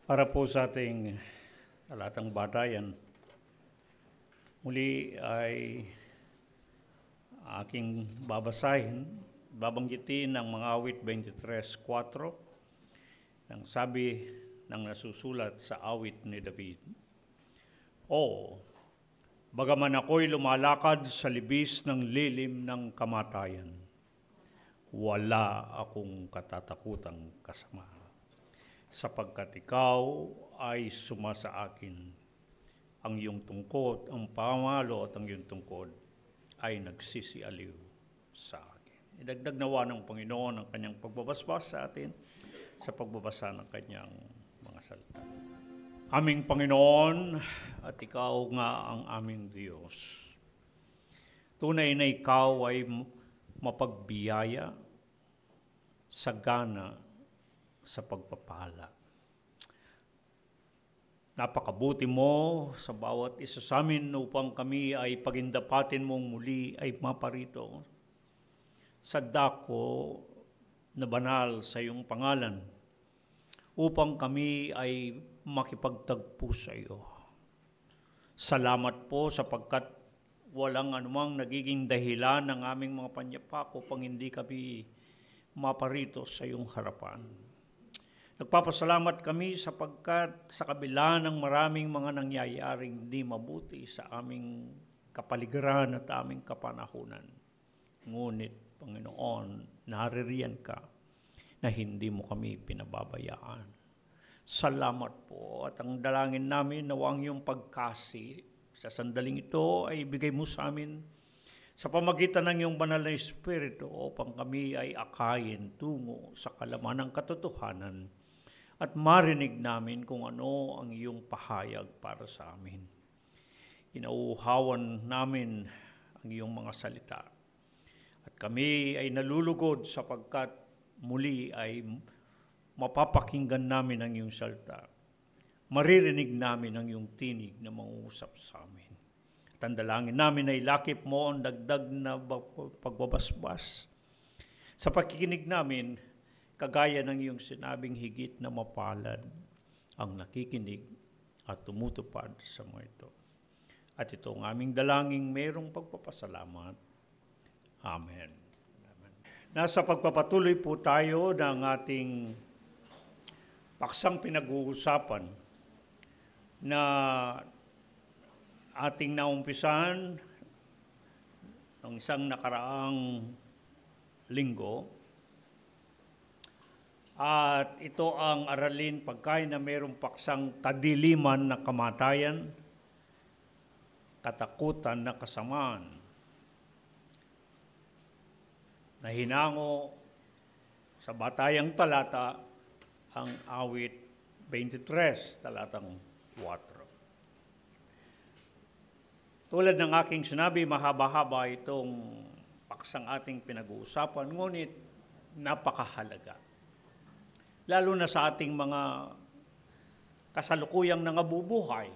Para po sa ating talatang batayan, muli ay aking babanggitin ang mga awit 23:4 ng sabi ng nasusulat sa awit ni David. O, bagaman ako'y lumalakad sa libis ng lilim ng kamatayan, wala akong katatakutang kasama. Sapagkat ikaw ay sumasa akin. Ang iyong tungkod, ang pamalo at ang iyong tungkod ay nagsisialiw sa akin. Idagdag nawa ng Panginoon ang kanyang pagbabasbas sa atin sa pagbabasa ng kanyang mga salita. Aming Panginoon at ikaw nga ang aming Diyos. Tunay na ikaw ay mapagbiyaya, sagana sa pagpapala. Napakabuti mo sa bawat isa sa amin upang kami ay pagindapatin mong muli ay maparito sa dako na banal sa iyong pangalan upang kami ay makipagtagpo sa iyo. Salamat po sapagkat walang anumang nagiging dahilan ng aming mga panyapak upang hindi kami maparito sa iyong harapan. Nagpapasalamat kami sapagkat sa kabila ng maraming mga nangyayaring di mabuti sa aming kapaligiran at aming kapanahunan. Ngunit, Panginoon, naririyan ka na hindi mo kami pinababayaan. Salamat po at ang dalangin namin nawang iyong pagkasi sa sandaling ito ay ibigay mo sa amin sa pamagitan ng iyong banal na Espiritu upang kami ay akayin tungo sa kalaman ng katotohanan at marinig namin kung ano ang iyong pahayag para sa amin. Inauuhawan namin ang iyong mga salita. At kami ay nalulugod sapagkat muli ay mapapakinggan namin ang iyong salita. Maririnig namin ang iyong tinig na mangungusap sa amin. At ang dalangin namin ay lakip mo ang dagdag na pagbabasbas. Sa pakikinig namin, kagaya ng iyong sinabing higit na mapalad ang nakikinig at tumutupad sa mga ito. At ito ang aming dalangin mayroong pagpapasalamat. Amen. Amen. Nasa pagpapatuloy po tayo ng ating paksang pinag-uusapan na ating naumpisahan ng isang nakaraang linggo. At ito ang aralin pagkain na mayroong paksang kadiliman na kamatayan, katakutan na kasamaan, na hinango sa batayang talata ang awit 23, talatang 4. Tulad ng aking sinabi, mahaba-haba itong paksang ating pinag-uusapan, ngunit napakahalaga. Lalo na sa ating mga kasalukuyang nangabubuhay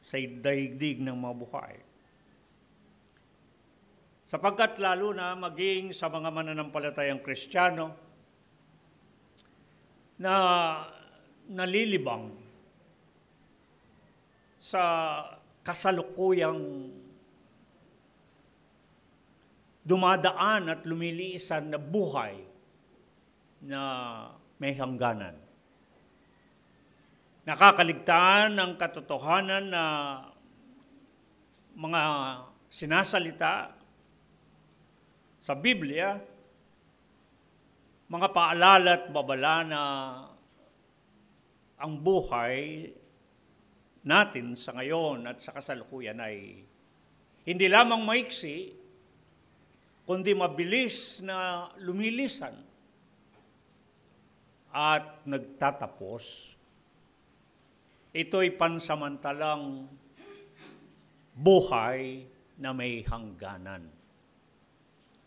sa daigdig ng mga buhay. Sapagkat lalo na maging sa mga mananampalatayang Kristiyano na nalilibang sa kasalukuyang dumadaan at lumiliisan na buhay na may hangganan. Nakakaligtaan ng katotohanan na mga sinasalita sa Biblia, mga paalala at babala na ang buhay natin sa ngayon at sa kasalukuyan ay hindi lamang maiksi, kundi mabilis na lumilisan at nagtatapos. Ito'y pansamantalang buhay na may hangganan.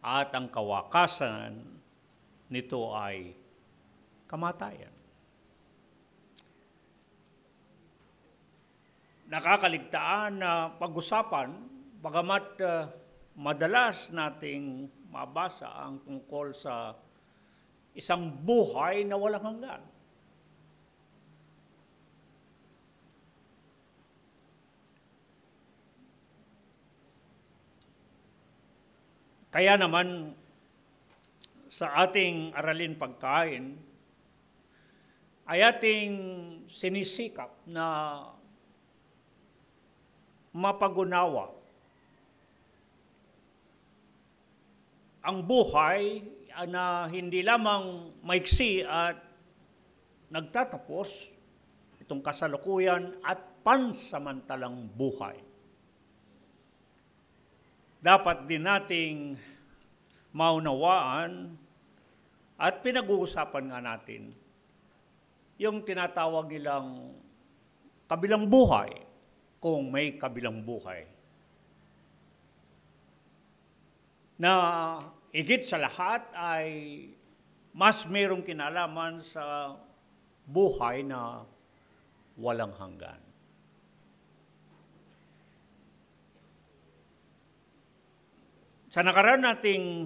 At ang kawakasan nito ay kamatayan. Nakakaligtaan na pag-usapan, bagamat madalas nating mabasa ang tungkol sa isang buhay na walang hanggan. Kaya naman, sa ating aralin pagkain, ay ating sinisikap na mapagunawa ang buhay na hindi lamang maiksi at nagtatapos, itong kasalukuyan at pansamantalang buhay. Dapat din nating maunawaan at pinag-uusapan nga natin yung tinatawag nilang kabilang buhay, kung may kabilang buhay. Na higit sa lahat ay mas mayroong kinalaman sa buhay na walang hanggan. Sa nakaraan nating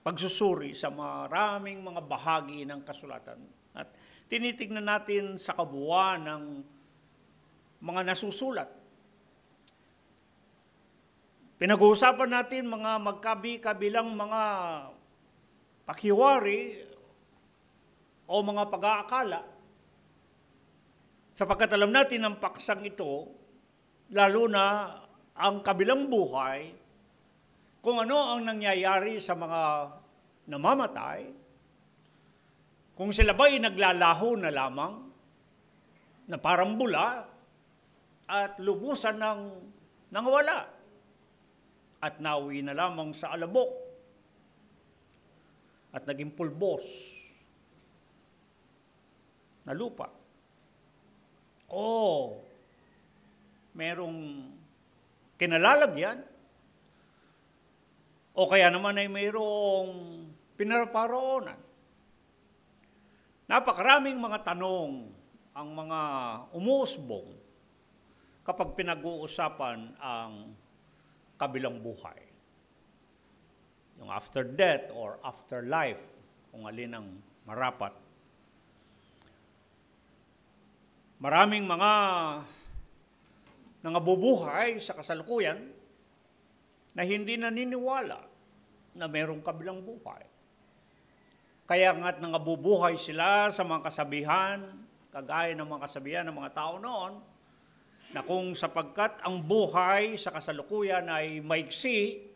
pagsusuri sa maraming mga bahagi ng kasulatan at tinitignan natin sa kabuuan ng mga nasusulat. Pinag-uusapan natin mga magkabi-kabilang mga pakiwari o mga pag-aakala. Sapagkat alam natin ang paksang ito, lalo na ang kabilang buhay, kung ano ang nangyayari sa mga namamatay, kung sila ba'y naglalaho na lamang, na parang bula, at lubusan ng nangawala, at nauwi na lamang sa alabok, at naging pulbos na lupa. O merong kinalalagyan, o kaya naman ay mayroong pinarparoonan. Napakaraming mga tanong ang mga umuusbong kapag pinag-uusapan ang kabilang buhay. Yung after death or afterlife, kung alin ang marapat. Maraming mga nangabubuhay sa kasalukuyan na hindi naniniwala na mayroong kabilang buhay. Kaya nga't nangabubuhay sila sa mga kasabihan, kagaya ng mga kasabihan ng mga tao noon, na kung sapagkat ang buhay sa kasalukuyan ay maiksi,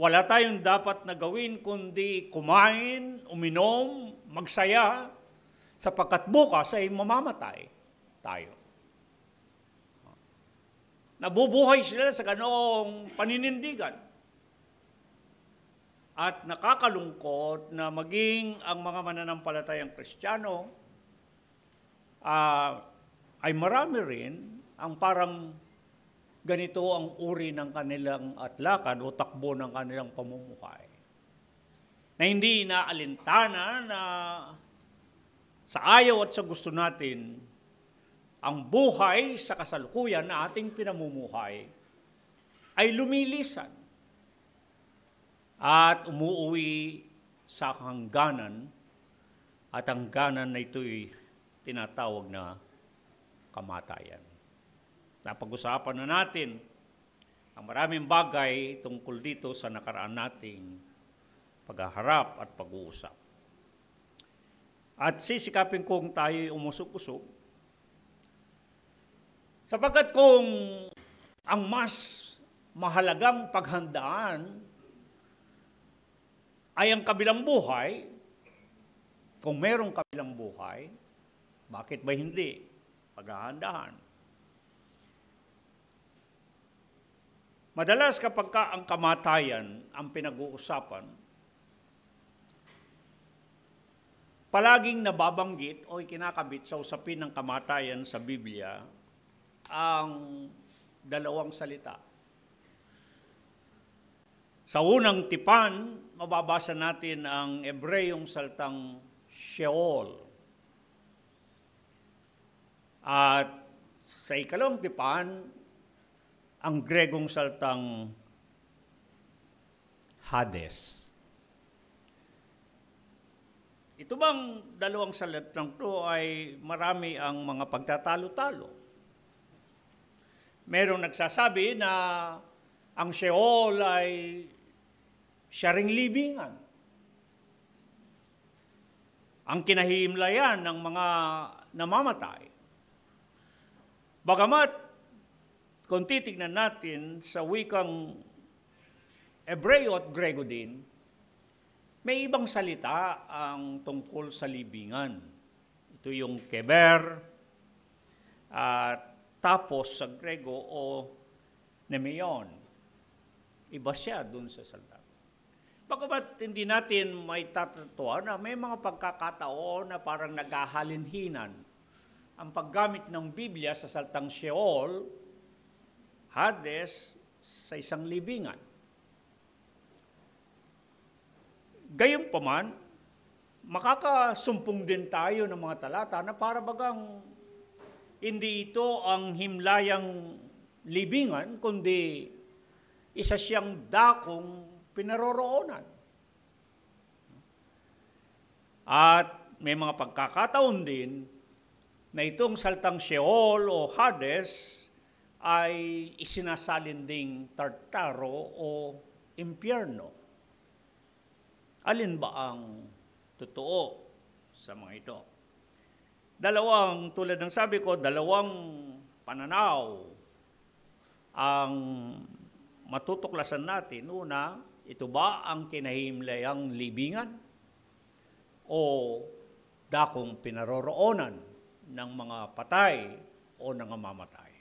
wala tayong dapat na gawin kundi kumain, uminom, magsaya, sapagkat bukas ay mamamatay tayo. Nabubuhay sila sa ganoong paninindigan. At nakakalungkot na maging ang mga mananampalatayang Kristiyano ay marami rin ang parang ganito ang uri ng kanilang atlakad o takbo ng kanilang pamumuhay. Na hindi inaalintana na sa ayaw at sa gusto natin, ang buhay sa kasalukuyan na ating pinamumuhay ay lumilisan at umuuwi sa hangganan, at hangganan na ito'y tinatawag na kamatayan. Napag-usapan na natin ang maraming bagay tungkol dito sa nakaraan nating paghaharap at pag-uusap. At sisikapin kong tayo'y umusog-usog, sapagkat kung ang mas mahalagang paghandaan ay ang kabilang buhay, kung merong kabilang buhay, bakit ba hindi paghahandaan? Madalas kapag ang kamatayan ang pinag-uusapan, palaging nababanggit o ikinakabit sa usapin ng kamatayan sa Biblia ang dalawang salita. Sa unang tipan, mababasa natin ang Ebreyong salitang Sheol. At sa ikalawang tipan, ang Gregong salitang Hades. Ito bang dalawang salitang ito ay marami ang mga pagtatalo-talo. Merong nagsasabi na ang Sheol ay siya ring libingan. Ang kinahihimlayan ng mga namamatay. Bagamat, kung titignan natin sa wikang Hebreo at Grego din, may ibang salita ang tungkol sa libingan. Ito yung keber, at tapos sa Grego o nemeon. Iba siya dun sa salita. Bagamat hindi natin may tatatuan na may mga pagkakataon na parang naghahalinhinan ang paggamit ng Biblia sa salitang Sheol, Hades, sa isang libingan. Gayunpaman, makakasumpong din tayo ng mga talata na para bagang hindi ito ang himlayang libingan, kundi isa siyang dakong pinaroroonan. At may mga pagkakataon din na itong salitang Sheol o Hades ay isinasalin ding Tartaro o impyerno. Alin ba ang totoo sa mga ito? Tulad ng sabi ko, dalawang pananaw ang matutuklasan natin. Una, ito ba ang kinahimlayang libingan o dakong pinaroroonan ng mga patay o nangangamatay?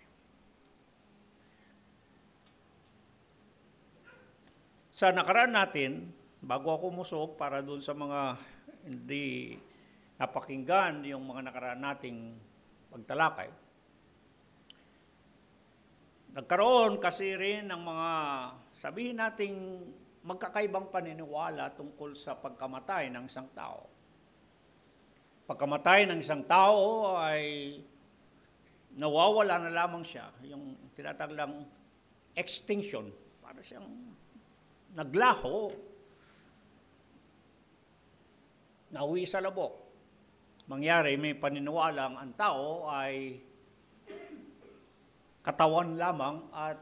Sa nakaraan natin, bago ako umusok para doon sa mga hindi napakinggan yung mga nakaraan nating pagtalakay, nagkaroon kasi rin ng mga, sabihin nating magkakaibang paniniwala tungkol sa pagkamatay ng isang tao. Pagkamatay ng isang tao ay nawawala na lamang siya, yung tinataglang extinction, para siyang naglaho, nauwi sa labok. Mangyari, may paniniwalang ang tao ay katawan lamang at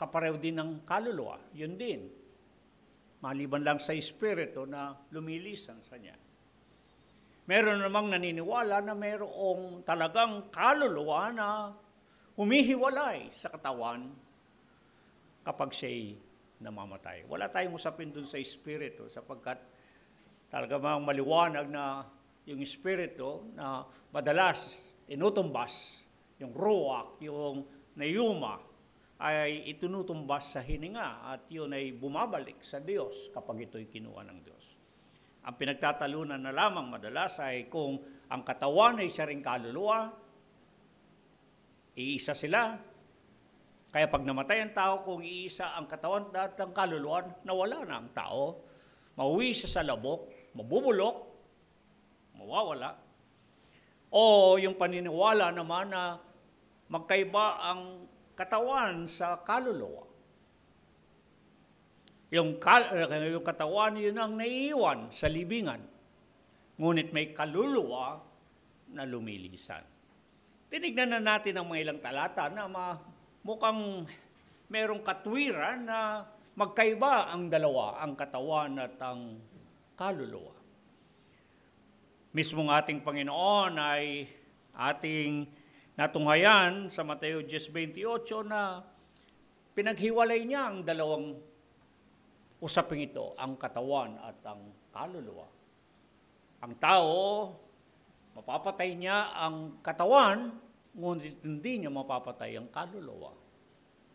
kapareho din ng kaluluwa. Yun din. Maliban lang sa espiritu na lumilisan sa niya. Meron namang naniniwala na mayroong talagang kaluluwa na humihiwalay sa katawan kapag siya'y namamatay. Wala tayong usapin dun sa espiritu sapagkat talaga mang maliwanag na yung espiritu na madalas tinutumbas, yung ruach, yung neuma, ay itinutumbas sa hininga at yun ay bumabalik sa Diyos kapag ito'y kinuha ng Diyos. Ang pinagtatalunan na lamang madalas ay kung ang katawan ay siya ring kaluluwa, iisa sila. Kaya pag namatay ang tao, kung iisa ang katawan at ang kaluluwa, nawala na ang tao, mauwi siya sa labok, mabubulok, mawawala. O yung paniniwala naman na magkaiba ang katawan sa kaluluwa. Yung katawan, yun ang naiiwan sa libingan. Ngunit may kaluluwa na lumilisan. Tinignan na natin ang mga ilang talata na mukhang merong katwiran na magkaiba ang dalawa, ang katawan at ang kaluluwa. Mismong ating Panginoon ay ating natunghayan sa Mateo 10:28 na pinaghiwalay niya ang dalawang usaping ito, ang katawan at ang kaluluwa. Ang tao, mapapatay niya ang katawan, ngunit hindi niya mapapatay ang kaluluwa.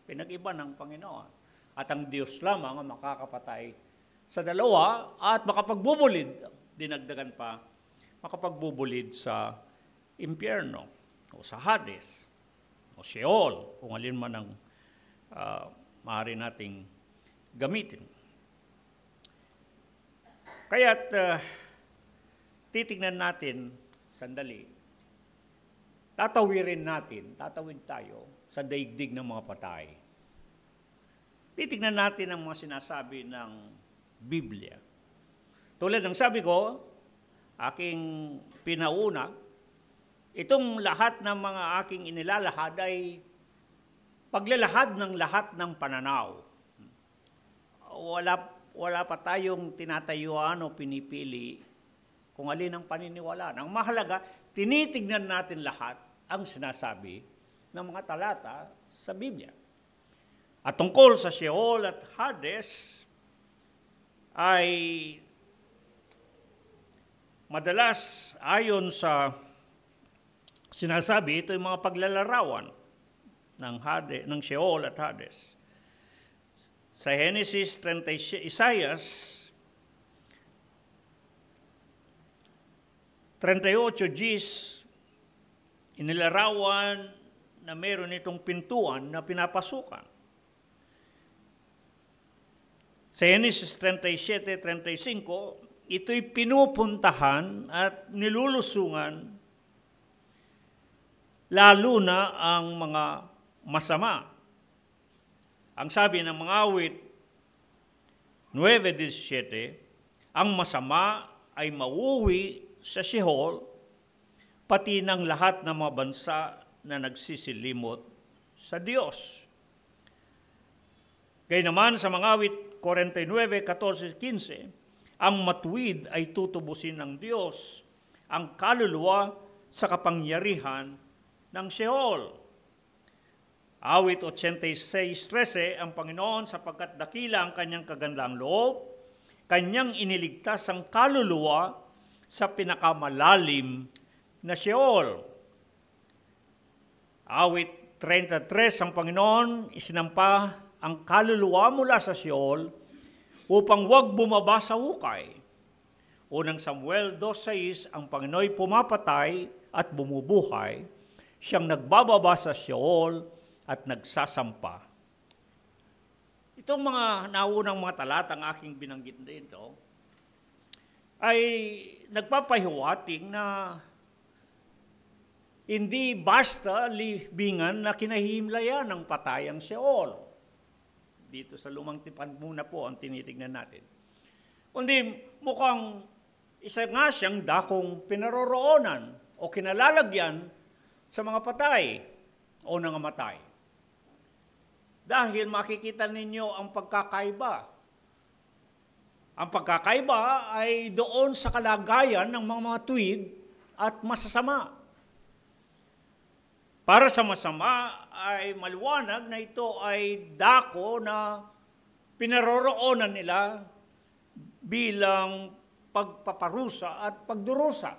Pinag-iba ng Panginoon. At ang Diyos lamang ang makakapatay sa dalawa at makapagbubulid, dinagdagan pa, makapagbubulid sa impyerno o sa Hades o Sheol, kung alin man ang maaari nating gamitin. Kaya't titignan natin sandali, tatawid tayo sa daigdig ng mga patay. Titignan natin ang mga sinasabi ng Biblia. Tulad ng sabi ko, aking pinauna, itong lahat ng mga aking inilalahad ay paglalahad ng lahat ng pananaw. wala pa tayong tinatayuan o pinipili kung alin ang paniniwalaan. Ang mahalaga, tinitignan natin lahat ang sinasabi ng mga talata sa Biblia. At tungkol sa Sheol at Hades, ay madalas ayon sa sinasabi, ito yung mga paglalarawan ng Sheol at Hades. Sa Genesis 36, Isaias 38:10, inilarawan na meron itong pintuan na pinapasukan. Sa Genesis 37:35, ito'y pinupuntahan at nilulusungan lalo na ang mga masama. Ang sabi ng mga awit 9:17, ang masama ay mauwi sa Sheol, pati ng lahat ng mga bansa na nagsisilimot sa Diyos. Gayunman sa mga awit 49:14-15, ang matuwid ay tutubusin ng Diyos ang kaluluwa sa kapangyarihan ng Sheol. Awit 86:13, ang Panginoon sapagkat dakila ang kanyang kagandang loob, kanyang iniligtas ang kaluluwa sa pinakamalalim na Sheol. Awit 33, ang Panginoon isinampa ang kaluluwa mula sa Sheol upang huwag bumaba sa hukay. Unang Samuel 2:6, ang Panginoon'y pumapatay at bumubuhay, siyang nagbababa sa Sheol at nagsasampa. Itong mga naunang mga talatang aking binanggit dito ay nagpapahiwating na hindi basta libingan na kinahimlayan ng patayang Sheol. Dito sa Lumang Tipan muna po ang tinitignan natin. Kundi mukhang isa nga siyang dakong pinaroroonan o kinalalagyan sa mga patay o nangamatay. Dahil makikita ninyo ang pagkakaiba. Ang pagkakaiba ay doon sa kalagayan ng mga matuwid at masasama. Para sa masama ay maliwanag na ito ay dako na pinaroroonan nila bilang pagpaparusa at pagdurusa.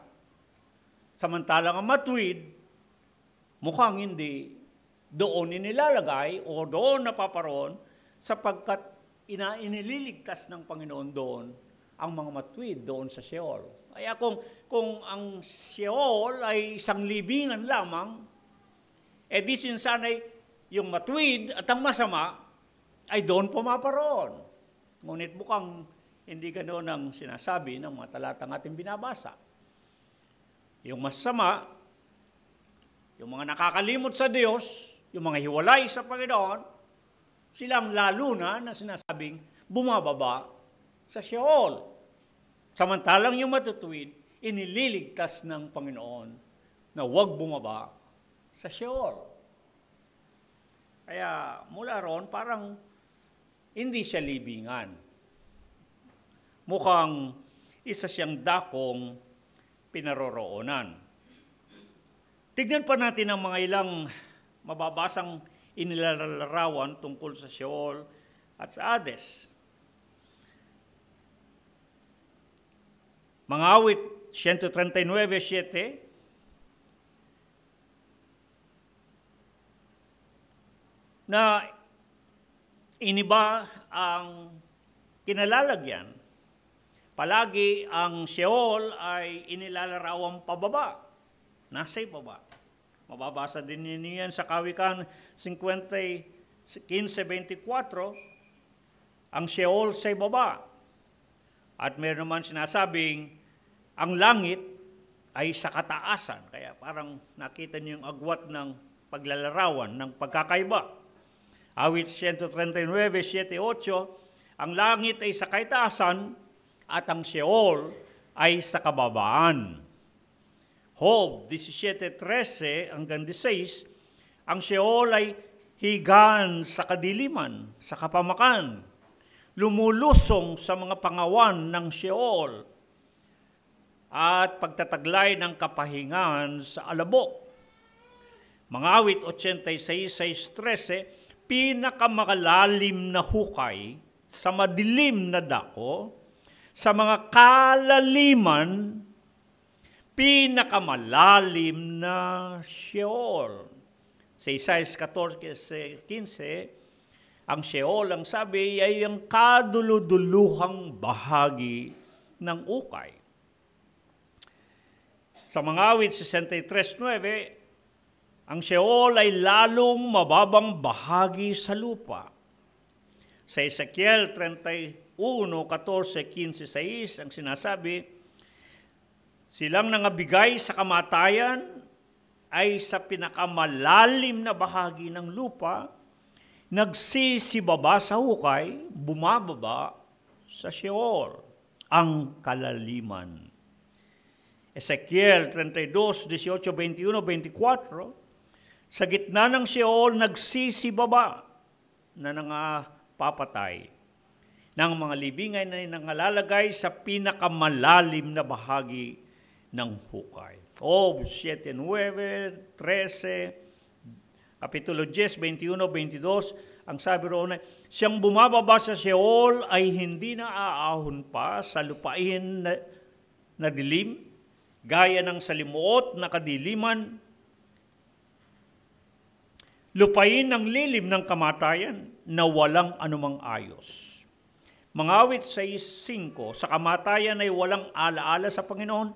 Samantalang ang matuwid, mukhang hindi doon inilalagay o doon napaparoon sapagkat inililigtas ng Panginoon doon ang mga matuwid doon sa Sheol. Kaya kung ang Sheol ay isang libingan lamang, di sinsanay yung matuwid at ang masama ay doon pumaparoon. Ngunit mukhang hindi ganoon ang sinasabi ng mga talatang ating binabasa. Yung masama, yung mga nakakalimot sa Diyos, yung mga hiwalay sa Panginoon, silang lalo na sinasabing bumababa sa Sheol. Samantalang yung matutuwid, inililigtas ng Panginoon na huwag bumaba sa Sheol. Kaya mula roon, parang hindi siya libingan. Mukhang isa siyang dakong pinaroroonan. Tignan pa natin ang mga ilang mababasang inilalarawan tungkol sa Sheol at sa Hades. Mga awit 139:7, na iniba ang kinalalagyan. Palagi ang Sheol ay inilalarawang pababa, nasa ibaba. Mababasa din ninyo yan sa Kawikaan 15:24, ang Sheol sa ibaba. At meron naman sinasabing, ang langit ay sa kataasan. Kaya parang nakita niyo yung agwat ng paglalarawan, ng pagkakaiba. Awit 139:7-8, ang langit ay sa kaitaasan at ang Sheol ay sa kababaan. Job 17:13-16, ang Sheol ay higan sa kadiliman, sa kapamakan. lumulusong sa mga pangawan ng Sheol at pagtataglay ng kapahingan sa alabok. Mga awit 86:13, pinakamalalim na hukay sa madilim na dako, sa mga kalaliman, pinakamalalim na Sheol. Sa Isaiah 14:15, ang Sheol, ang sabi, ay ang kaduluduluhang bahagi ng ukay. Sa mga awit 63:9, ang Sheol ay lalong mababang bahagi sa lupa. Sa Ezekiel 31:14-15, ang sinasabi, silang nangabigay sa kamatayan ay sa pinakamalalim na bahagi ng lupa, nagsisibaba sa hukay, bumababa sa Sheol, ang kalaliman. Ezekiel 32:18-21-24, sa gitna ng Sheol nagsisibaba na nangapapatay ng mga libingay na nangalalagay sa pinakamalalim na bahagi ng hukay. Job 7:9-13, Kapitulo 10, 21-22, ang sabi roon ay, siyang bumababa sa Sheol ay hindi na aahon pa sa lupain na dilim, gaya ng salimuot na kadiliman, lupain ng lilim ng kamatayan na walang anumang ayos. Mga awit 6:5, sa kamatayan ay walang alaala sa Panginoon,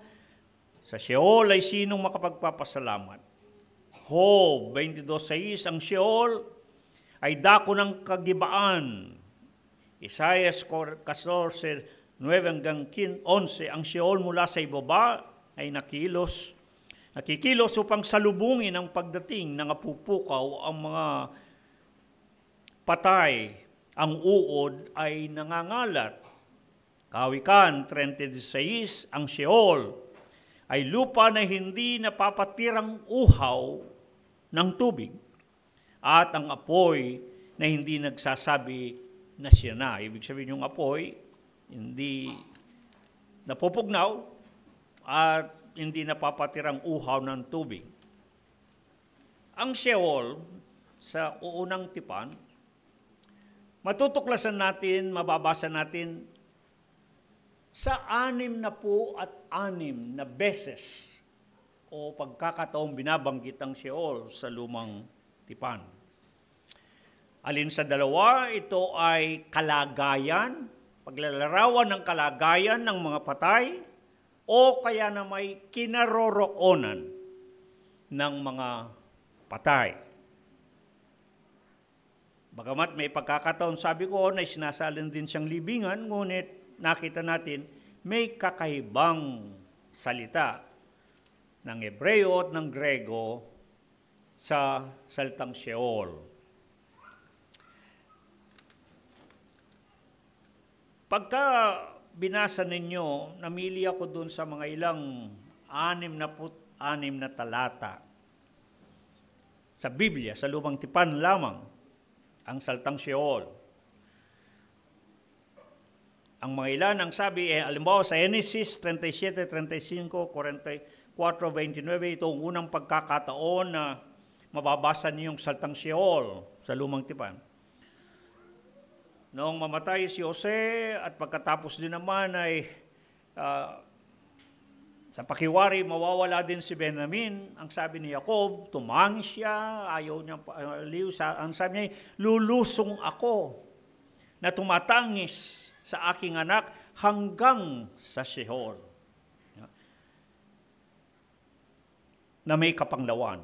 sa Sheol ay sinong makapagpapasalamat. Job 22:6, ang Sheol ay dako ng kagibaan. Isaiah 14:9-11, ang Sheol mula sa ibaba ay nakikilos upang salubungin ang pagdating ng apupukaw ang mga patay. Ang uod ay nangangalat. Kawikan 30:16, ang Sheol ay lupa na hindi napapatirang uhaw ng tubig at ang apoy na hindi nagsasabi na siya na. Ibig sabihin yung apoy, hindi napupugnaw at hindi napapatirang uhaw ng tubig. Ang Sheol sa uunang tipan, matutuklasan natin, mababasa natin sa 66 na beses o pagkakataong binabanggit ang Sheol sa lumang tipan. Alin sa dalawa, ito ay kalagayan, paglalarawan ng kalagayan ng mga patay, o kaya na may kinaroroonan ng mga patay. Bagamat may pagkakataon, sabi ko, na sinasalin din siyang libingan, ngunit nakita natin may kakaibang salita ng Hebreo at ng Grego sa salitang Sheol. Pagka binasa ninyo, namili ako dun sa mga ilang 66 na talata sa Biblia, sa lumang tipan lamang, ang salitang Sheol. Ang mga ilan, ang sabi, alimbawa sa Genesis 37:35, 44:29, ito ang unang pagkakataon na mababasa niyong salitang Sheol sa lumang tipan. Noong mamatay si Jose at pagkatapos din naman ay sa pakiwari mawawala din si Benjamin, ang sabi ni Jacob, tumangis siya, ayaw niya aliw, ang sabi niya, lulusong ako na tumatangis sa aking anak hanggang sa Sheol na may kapanglawan.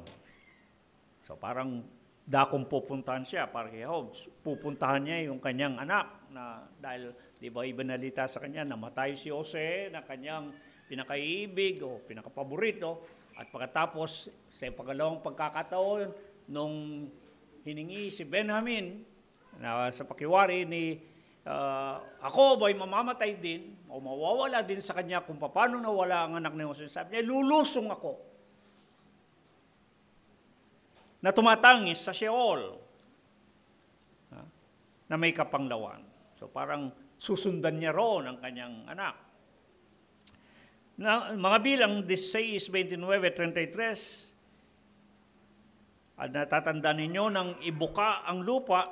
So parang dakong pupuntahan siya para kay Job. Pupuntahan niya yung kanyang anak na dahil di ba ibinalita sa kanya namatay si Jose na kanyang pinakaiibig o pinakapaborito at pagkatapos sa pangalawang pagkakataon nung hiningi si Benjamin na sa pakiwari ni ako ay mamamatay din o mawawala din sa kanya kung paano nawala ang anak ni Jose. Sabi niya, lulusong ako na tumatangis sa Sheol na may kapanglawan. So parang susundan niya roon ang kanyang anak. Mga bilang 16, 29, 33, at natatandaan ninyo nang ibuka ang lupa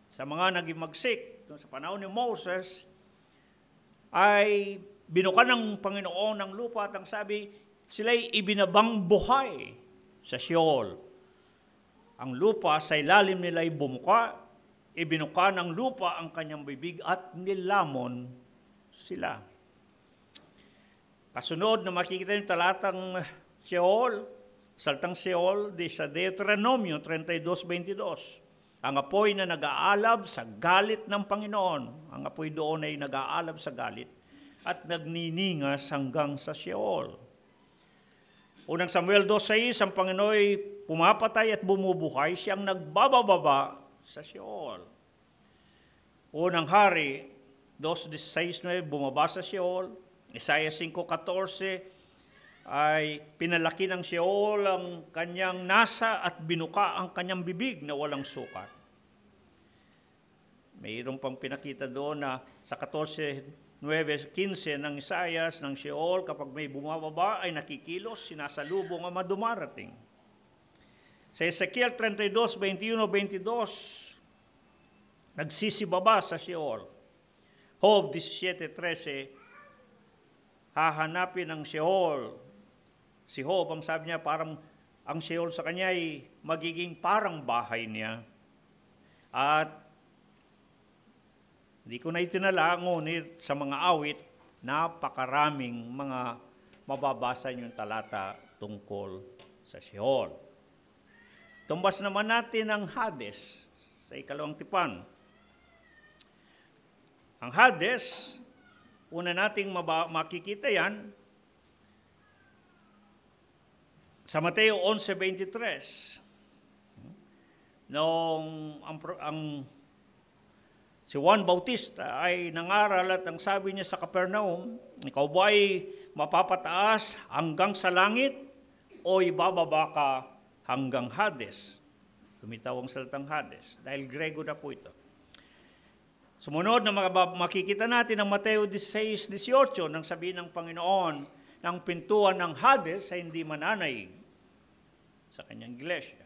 sa mga naging magsik sa panahon ni Moses, ay binuka ng Panginoon ng lupa at ang sabi, sila'y ibinabang buhay sa Sheol. Ang lupa sa ilalim nila'y bumuka, ibinuka ng lupa ang kanyang bibig at nilamon sila. Kasunod na makikita yung talatang Sheol, saltang Sheol, sa Deuteronomio 32:22. Ang apoy na nag-aalab sa galit ng Panginoon. Ang apoy doon ay nag-aalab sa galit at nagniningas hanggang sa Sheol. Unang Samuel 2:6, ang Panginoon ay pumapatay at bumubuhay, siyang nagbababa sa Sheol. Unang Hari 2:16, bumaba sa Sheol. Isaiah 5:14, ay pinalaki ng Sheol ang kanyang nasa at binuka ang kanyang bibig na walang sukat. Mayroon pang pinakita doon na sa 14:9-15 ng Isaiah ng Sheol, kapag may bumababa ay nakikilos, sinasalubong ang madumarating. Sa Ezekiel 32:21-22, nagsisibaba sa Sheol. Job 17:13, hahanapin ng Sheol. Si Job, ang sabi niya, parang ang Sheol sa kanya ay magiging parang bahay niya. At hindi ko na itinala, ngunit sa mga awit, napakaraming mga mababasa yung talata tungkol sa Sheol. Tumbas naman natin ang Hades sa ikalawang tipan. Ang Hades, una nating makikita yan sa Mateo 11:23. Noong si Juan Bautista ay nangaral at ang sabi niya sa Capernaum, ikaw ba ay mapapataas hanggang sa langit o ibababa ka hanggang Hades? Lumitaw ang salitang Hades dahil Grego na po ito. Sumunod na makikita natin ang Mateo 16:18 nang sabihin ng Panginoon ng pintuan ng Hades ay hindi mananaig sa kanyang iglesia.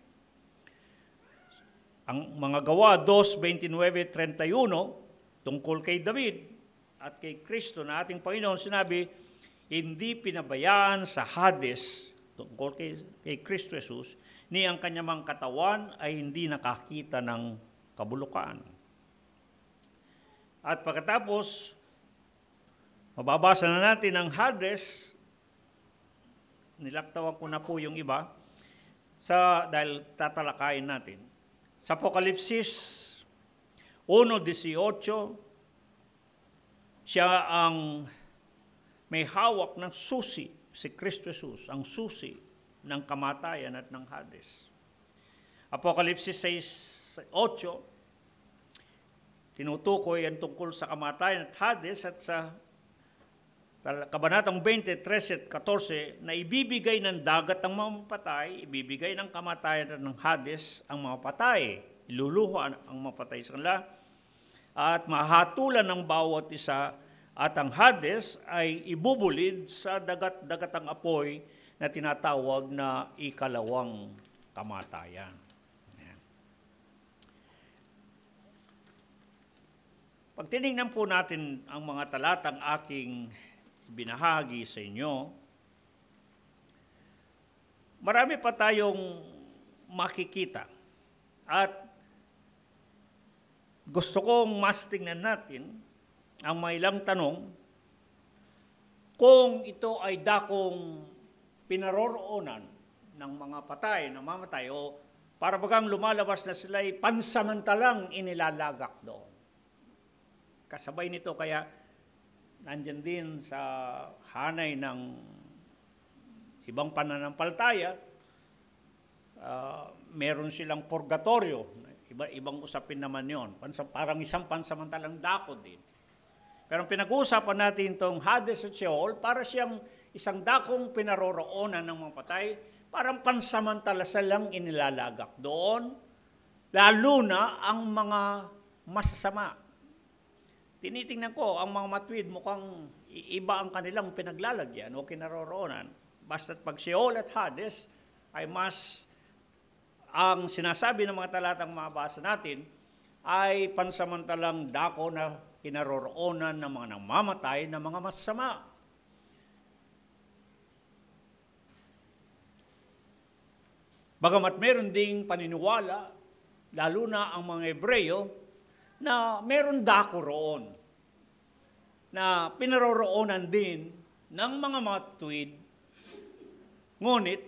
Ang mga Gawa 2:29-31 tungkol kay David at kay Kristo na ating Panginoon, sinabi, hindi pinabayaan sa Hades tungkol kay Kristo Jesus, ni ang kanyang katawan ay hindi nakakita ng kabulukan. At pagkatapos, mababasa na natin ang Hades, nilaktawan ko na po yung iba, dahil tatalakayin natin. Sa Apokalipsis 1:18, siya ang may hawak ng susi, si Kristo Jesus, ang susi ng kamatayan at ng Hades. Apokalipsis 6:8, tinutukoy ang tungkol sa kamatayan at Hades, at sa Kabanatang 20:13-14, na ibibigay ng dagat ang mga mapatay, ibibigay ng kamatayan at ng Hades ang mga patay, iluluha ang mga patay sa kanila, at mahatulan ng bawat isa, at ang Hades ay ibubulid sa dagat-dagatang apoy na tinatawag na ikalawang kamatayan. Pag tinignan po natin ang mga talatang aking binahagi sa inyo, marami pa tayong makikita. At gusto kong mas tingnan natin ang may ilang tanong kung ito ay dakong pinaroroonan ng mga patay, na mamatay, o para bagang lumalabas na sila ay pansamantalang inilalagak doon. Kasabay nito kaya nandyan din sa hanay ng ibang pananampalataya, meron silang purgatorio. Ibang usapin naman yon. Parang isang pansamantalang dako din. Pero ang pinag-uusapan natin itong Hades at Sheol, para siyang isang dakong pinaroroonan ng mga patay, parang pansamantala silang inilalagak doon, lalo na ang mga masasama. Tinitingnan ko, ang mga matuwid mukhang iba ang kanilang pinaglalagyan o kinaroroonan. Basta't pag Sheol at Hades ay ang sinasabi ng mga talatang mabasa natin ay pansamantalang dako na kinaroroonan ng mga namamatay na mga masama. Bagamat meron ding paniniwala, lalo na ang mga Hebreyo, na meron dako roon, na pinaroroonan din ng mga matuwid, ngunit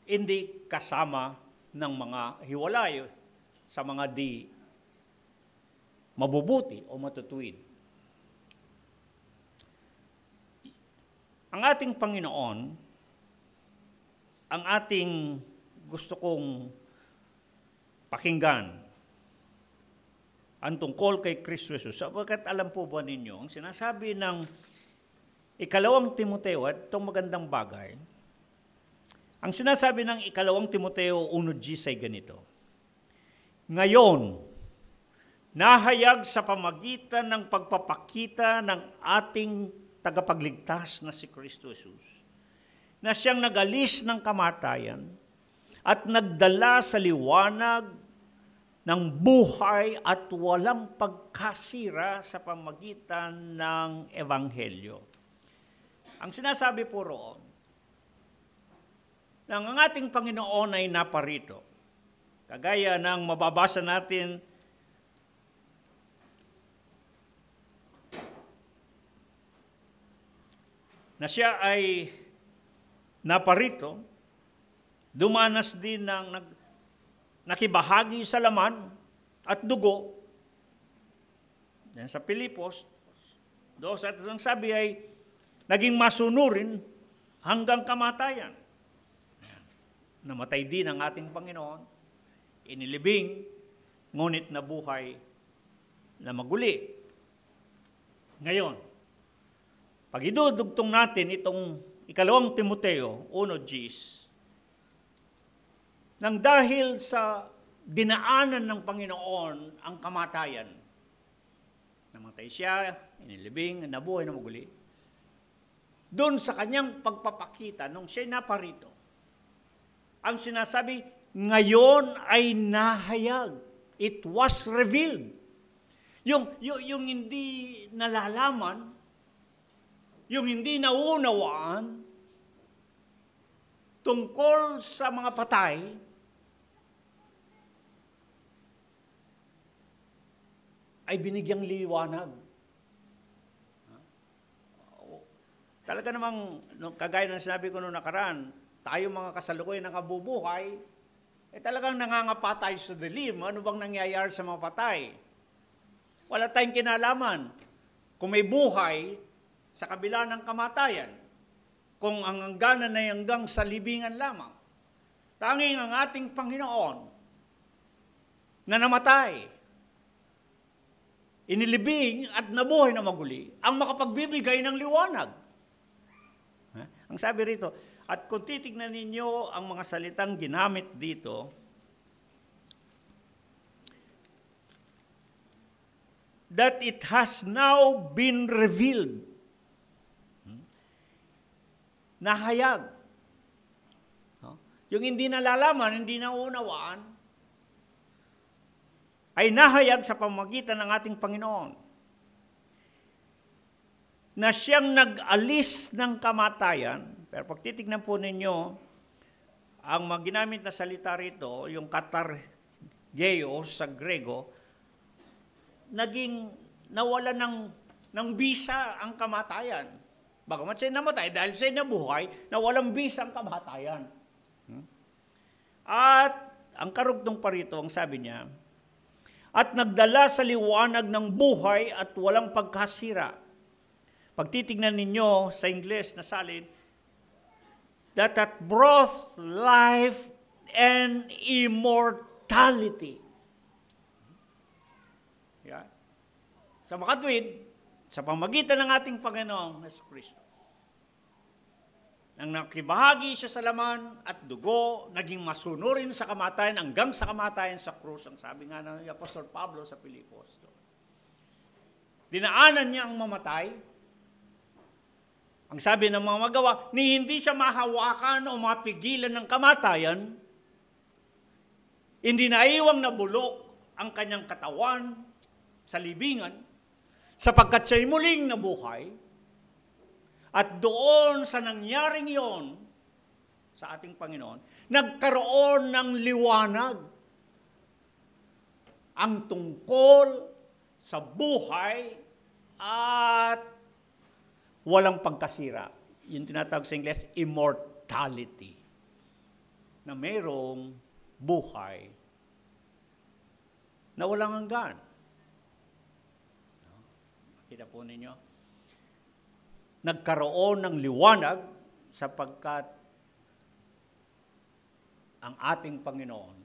hindi kasama ng mga hiwalay sa mga di mabubuti o matutuwid. Ang ating Panginoon, ang ating gusto kong pakinggan, ang tungkol kay Kristo Jesus, sapagkat alam po ba ninyo, ang sinasabi ng ikalawang Timoteo, at itong magandang bagay, ang sinasabi ng ikalawang Timoteo 1:10 ay ganito, ngayon, nahayag sa pamagitan ng pagpapakita ng ating tagapagligtas na si Kristo Jesus, na siyang nagalis ng kamatayan at nagdala sa liwanag ng buhay at walang pagkasira sa pamagitan ng Ebanghelyo. Ang sinasabi po roon, nang ang ating Panginoon ay naparito, kagaya ng mababasa natin na siya ay naparito, dumanas din ng nakibahagi sa laman at dugo. Yan sa Pilipos, doon sa ang sabi ay naging masunurin hanggang kamatayan. Namatay din ang ating Panginoon, inilibing, ngunit nabuhay na maguli. Ngayon, pag idudugtong natin itong ikalawang Timoteo 1:10, nang dahil sa dinaanan ng Panginoon ang kamatayan, namatay siya, inilibing, nabuhay na maguli, doon sa kanyang pagpapakita, nung siya'y naparito, ang sinasabi, ngayon ay nahayag. It was revealed. Yung hindi nalalaman, yung hindi naunawaan, tungkol sa mga patay, ay binigyang liwanag. Talaga namang, kagaya ng sinabi ko noong nakaraan, tayo mga kasalukuyan ng kabubuhay, talagang nangangapa tayo sa dilim. Ano bang nangyayari sa mga patay? Wala tayong kinalaman. Kung may buhay sa kabila ng kamatayan, kung ang hangganan ay hanggang sa libingan lamang, tanging ang ating Panginoon na namatay, inilibing at nabuhay na maguli, ang makapagbibigay ng liwanag. Ang sabi rito, at kung titignan ninyo ang mga salitang ginamit dito, that it has now been revealed. Nahayag. Yung hindi nalalaman, hindi naunawaan, ay nahayag sa pamamagitan ng ating Panginoon, na siyang nag-alis ng kamatayan. Pero pag titignan po ninyo, ang ginamit na salita rito, yung katargeo sa Grego, naging nawala ng bisa ang kamatayan. Bagamat siya namatay, dahil siya nabuhay, nawalang bisa ang kamatayan. At ang karugtong pa rito, ang sabi niya, at nagdala sa liwanag ng buhay at walang pagkasira. Pag titignan ninyo sa Ingles na salin, that brought life and immortality. Yeah. Sa makatwid, sa pamagitan ng ating Panginoong Jesu Kristo, nang nakibahagi siya sa laman at dugo, naging masunurin sa kamatayan hanggang sa kamatayan sa krus. Ang sabi nga ng Apostol Pablo sa Pilipos. Dinaanan niya ang mamatay. Ang sabi ng mga magawa, ni hindi siya mahawakan o mapigilan ng kamatayan, hindi naiwang nabulok ang kanyang katawan sa libingan, sapagkat siya'y muling nabuhay. At doon sa nangyaring yon sa ating Panginoon, nagkaroon ng liwanag ang tungkol sa buhay at walang pagkasira. Yung tinatawag sa Ingles, immortality. Na mayroong buhay na walang hanggan. Kita po ninyo? Nagkaroon ng liwanag sapagkat ang ating Panginoon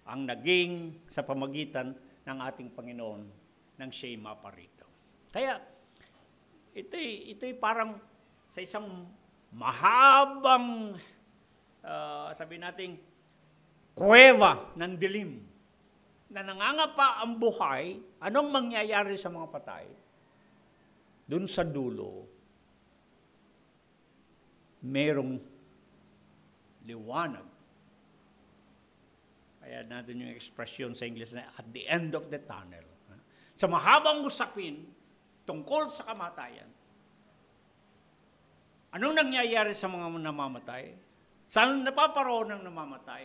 ang naging sa pamagitan ng ating Panginoon nang siya'y maparito. Kaya, ito'y parang sa isang mahabang, sabi nating, kuweba ng dilim na nangangapa ang buhay. Anong mangyayari sa mga patay? Doon sa dulo, merong liwanag. Kaya natin yung ekspresyon sa English na at the end of the tunnel. Sa mahabang usapin tungkol sa kamatayan, anong nangyayari sa mga namamatay? Saan napaparoon ng namamatay?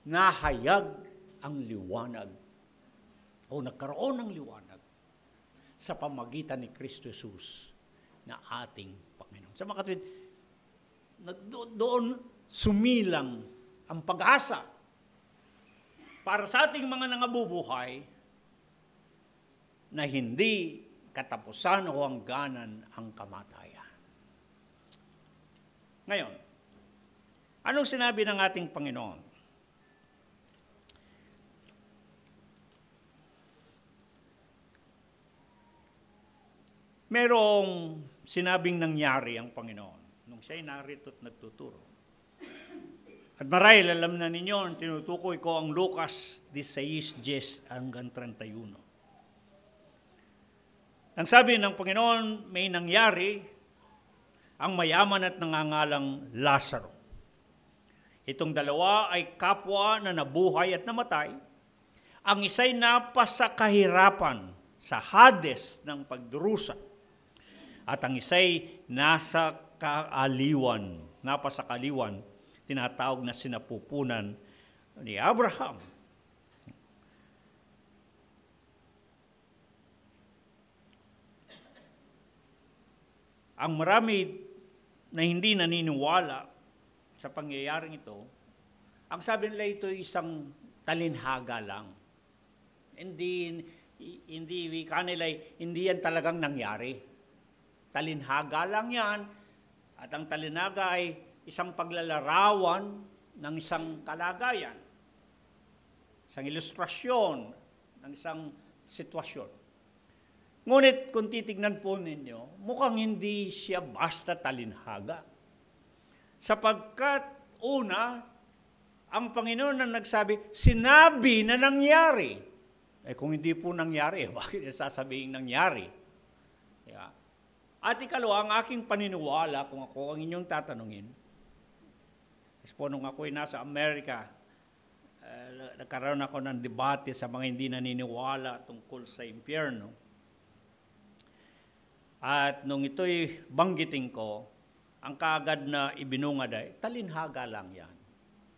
Nahayag ang liwanag o nagkaroon ng liwanag sa pamagitan ni Kristo Jesus na ating Panginoon. Sa mga kapatid, doon sumilang ang pag-asa para sa ating mga nangabubuhay na hindi katapusan o hangganan ang kamatayan. Ngayon, anong sinabi ng ating Panginoon? Merong sinabing nangyari ang Panginoon nung siya'y narito at nagtuturo. At marahil alam na ninyo, tinutukoy ko ang Lucas 16:10 hanggang 31. Ang sabi ng Panginoon, may nangyari ang mayaman at nangangalang Lazaro. Itong dalawa ay kapwa na nabuhay at namatay. Ang isa'y napasa kahirapan sa Hades ng pagdurusa. At ang isa'y napasa kaliwan, tinatawag na sinapupunan ni Abraham. Ang marami na hindi naniniwala sa pangyayaring ito, ang sabi nila ito ay isang talinhaga lang. Hindi yan talagang nangyari. Talinhaga lang yan, at ang talinhaga ay isang paglalarawan ng isang kalagayan, isang ilustrasyon ng isang sitwasyon. Ngunit kung titignan po ninyo, mukhang hindi siya basta talinhaga. Sapagkat una, ang Panginoon na nagsabi, sinabi na nangyari. Kung hindi po nangyari, bakit sasabihin nangyari? Yeah. At ikalawa, ang aking paniniwala, kung ako ang inyong tatanungin, kasi po nung ako'y nasa Amerika, nagkaroon ako ng debate sa mga hindi naniniwala tungkol sa impyerno. At nung ito'y banggitin ko, ang kaagad na ibinungad ay, talinhaga lang yan.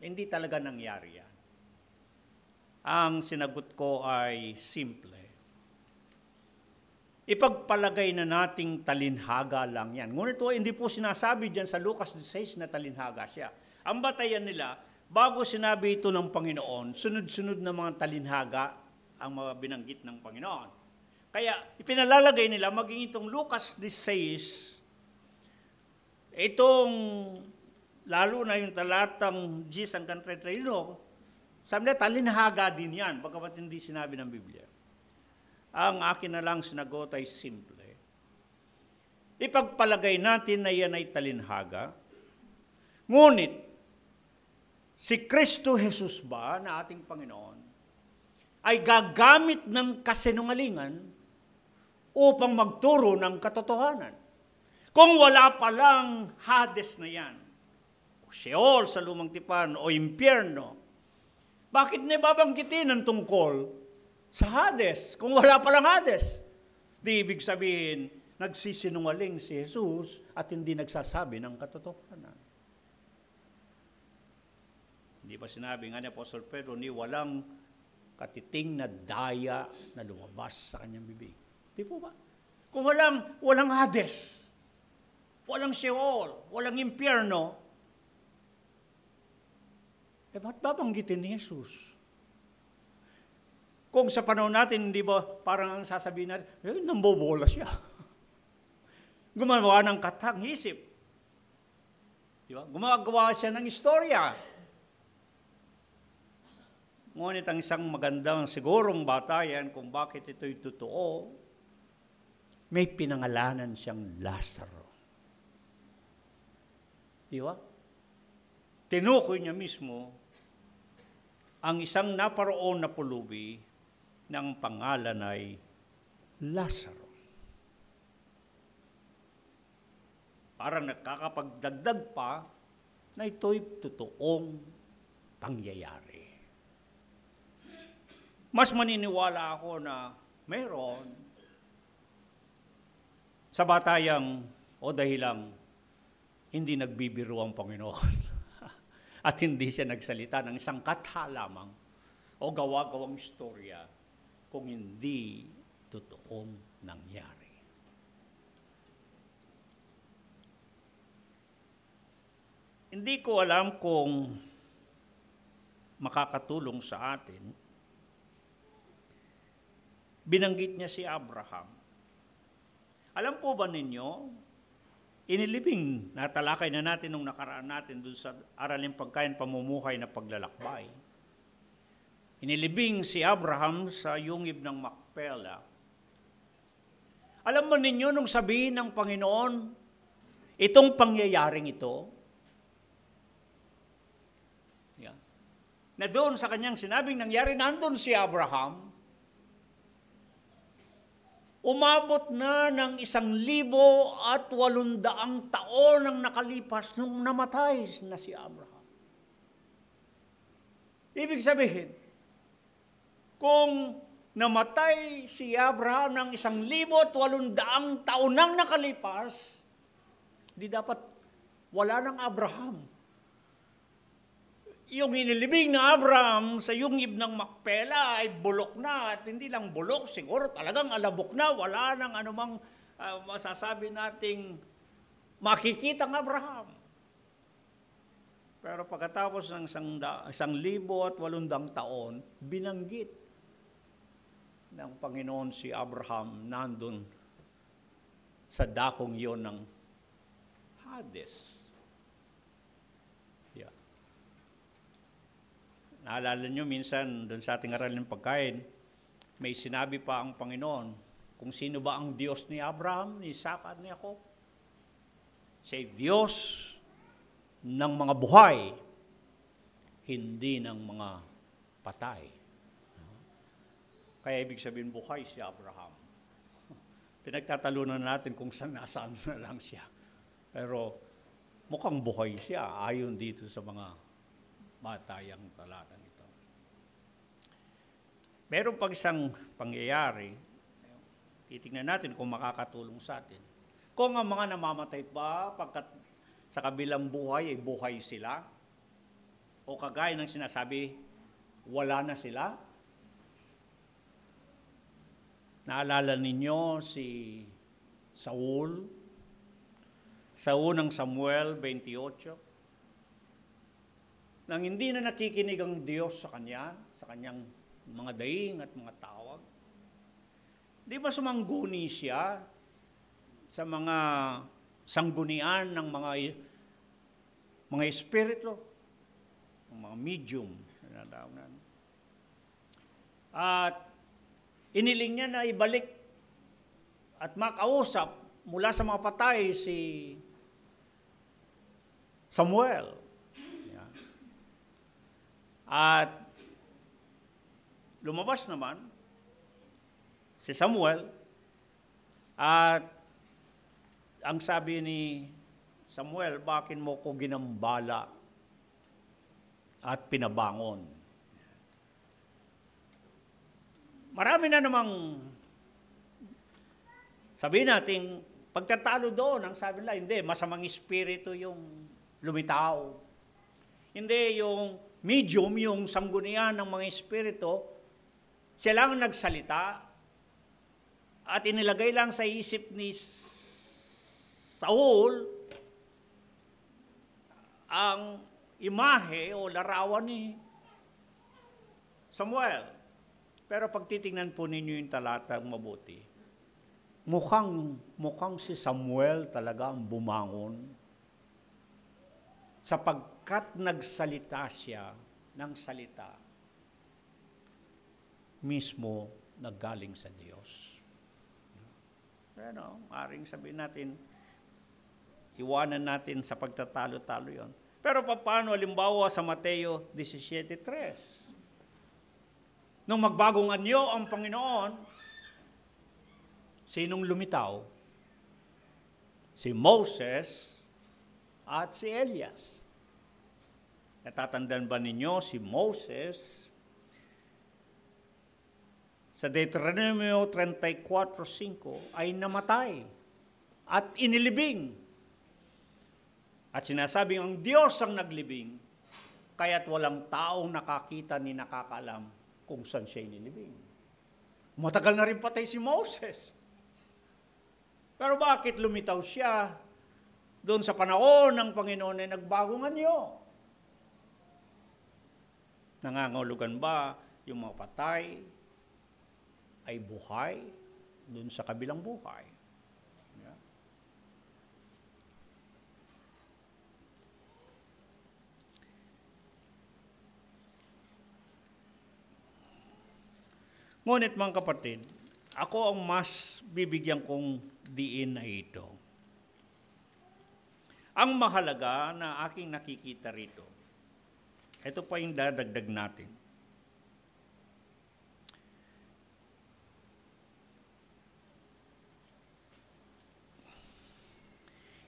Hindi talaga nangyari yan. Ang sinagot ko ay simple. Ipagpalagay na nating talinhaga lang yan. Ngunit hindi po sinasabi dyan sa Lucas 16 na talinhaga siya. Ang batayan nila, bago sinabi ito ng Panginoon, sunod-sunod na mga talinhaga ang mga binanggit ng Panginoon. Kaya ipinalalagay nila, maging itong Lucas 16, itong lalo na yung talatang 10 hanggang 31, sabi nila, talinhaga din yan, bagamat hindi sinabi ng Biblia. Ang akin na lang sinagot ay simple. Ipagpalagay natin na yan ay talinhaga. Ngunit, si Kristo Jesus ba na ating Panginoon ay gagamit ng kasinungalingan upang magturo ng katotohanan? Kung wala palang Hades na yan, o Sheol sa lumang tipan, o impyerno, bakit nababanggitin ang tungkol sa Hades kung wala palang Hades? Di ibig sabihin, nagsisinungaling si Jesus at hindi nagsasabi ng katotohanan. Hindi ba sinabi nga ni Apostol Pedro, ni walang katiting na daya na lumabas sa kanyang bibig? Di po ba? Kung walang Hades, walang Sheol, walang impyerno, ba't babanggitin ni Jesus? Kung sa panahon natin, di ba, parang ang sasabihin natin, nambobola siya. Gumawa ng katang-isip. Di ba? Gumagawa siya ng istorya. Ngunit ang isang magandang sigurong batayan kung bakit ito'y totoo, may pinangalanan siyang Lazaro. Di ba? Tinukoy niya mismo ang isang naparoon na pulubi ng pangalan ay Lazaro. Parang nakakapagdagdag pa na ito'y totoong pangyayari. Mas maniniwala ako na mayroon sa batayang o dahilang hindi nagbibiro ang Panginoon at hindi siya nagsalita ng isang katha lamang o gawa-gawang istorya kung hindi totoong nangyari. Hindi ko alam kung makakatulong sa atin. Binanggit niya si Abraham. Alam po ba ninyo, inilibing, natalakay na natin nung nakaraan natin doon sa Araling Pagkain Pamumuhay na Paglalakbay. Inilibing si Abraham sa yungib ng Macpela. Alam mo ninyo nung sabihin ng Panginoon, itong pangyayaring ito, na doon sa kanyang sinabing nangyari, nandun si Abraham, umabot na ng 1,800 taon ang nakalipas nung namatay na si Abraham. Ibig sabihin, kung namatay si Abraham ng 1,800 taon nang nakalipas, di dapat wala ng Abraham. Yung inilibing na Abraham sa yungib ng Macpela ay bulok na, at hindi lang bulok, siguro talagang alabok na, wala nang anumang masasabi nating makikita ng Abraham. Pero pagkatapos ng 1,800 taon, binanggit ng Panginoon si Abraham nandun sa dakong yon ng Hades. Naalala nyo minsan doon sa ating Araling Pagkain, may sinabi pa ang Panginoon kung sino ba ang Diyos ni Abraham, ni Isaac at ni Jacob. Siya'y Diyos ng mga buhay, hindi ng mga patay. Kaya ibig sabihin buhay si Abraham. Pinagtatalunan natin kung nasaan na lang siya. Pero mukhang buhay siya ayon dito sa mga batayang talatang ito. Meron pang isang pangyayari, titingnan natin kung makakatulong sa atin. Kung ang mga namamatay pa, pagkat sa kabilang buhay ay buhay sila, o kagaya ng sinasabi, wala na sila. Naalala ninyo si Saul, sa unang Samuel 28, nang hindi na nakikinig ang Diyos sa kanyang mga daing at mga tawag. Di ba sumangguni siya sa mga sanggunian ng mga espiritu, mga medium. At iniling niya na ibalik at makausap mula sa mga patay si Samuel. Yan. At lumabas naman si Samuel at ang sabi ni Samuel, bakit mo ko ginambala at pinabangon? Marami na namang sabihin natin, pagtatalo doon, ang sabi nila, hindi, masamang espiritu yung lumitaw. Hindi, yung medium, yung sanggunian ng mga espiritu, sila ang nagsalita at inilagay lang sa isip ni Saul ang imahe o larawan ni Samuel. Pero pag titingnan po ninyo yung talatang mabuti, mukhang si Samuel talaga ang bumangon sapagkat nagsalita siya ng salita mismo naggaling sa Diyos. Pero, maaaring sabihin natin, iwanan natin sa pagtatalo-talo yon. Pero paano, halimbawa sa Mateo 17:3, nung magbagong anyo ang Panginoon, sinong lumitaw? Si Moses at si Elias. Natatandaan ba ninyo si Moses sa Deuteronomio 34:5 ay namatay at inilibing. At sinasabing ang Diyos ang naglibing, kaya't walang taong nakakita ni nakakaalam kung saan siya inilibing. Matagal na rin patay si Moses. Pero bakit lumitaw siya doon sa panahon ng Panginoon ay nagbagong anyo? Nangangahulugan ba yung mga patay ay buhay doon sa kabilang buhay? Yeah. Ngunit mga kapatid, ako ang mas bibigyan kong diin na ito. Ang mahalaga na aking nakikita rito, ito pa yung dadagdag natin.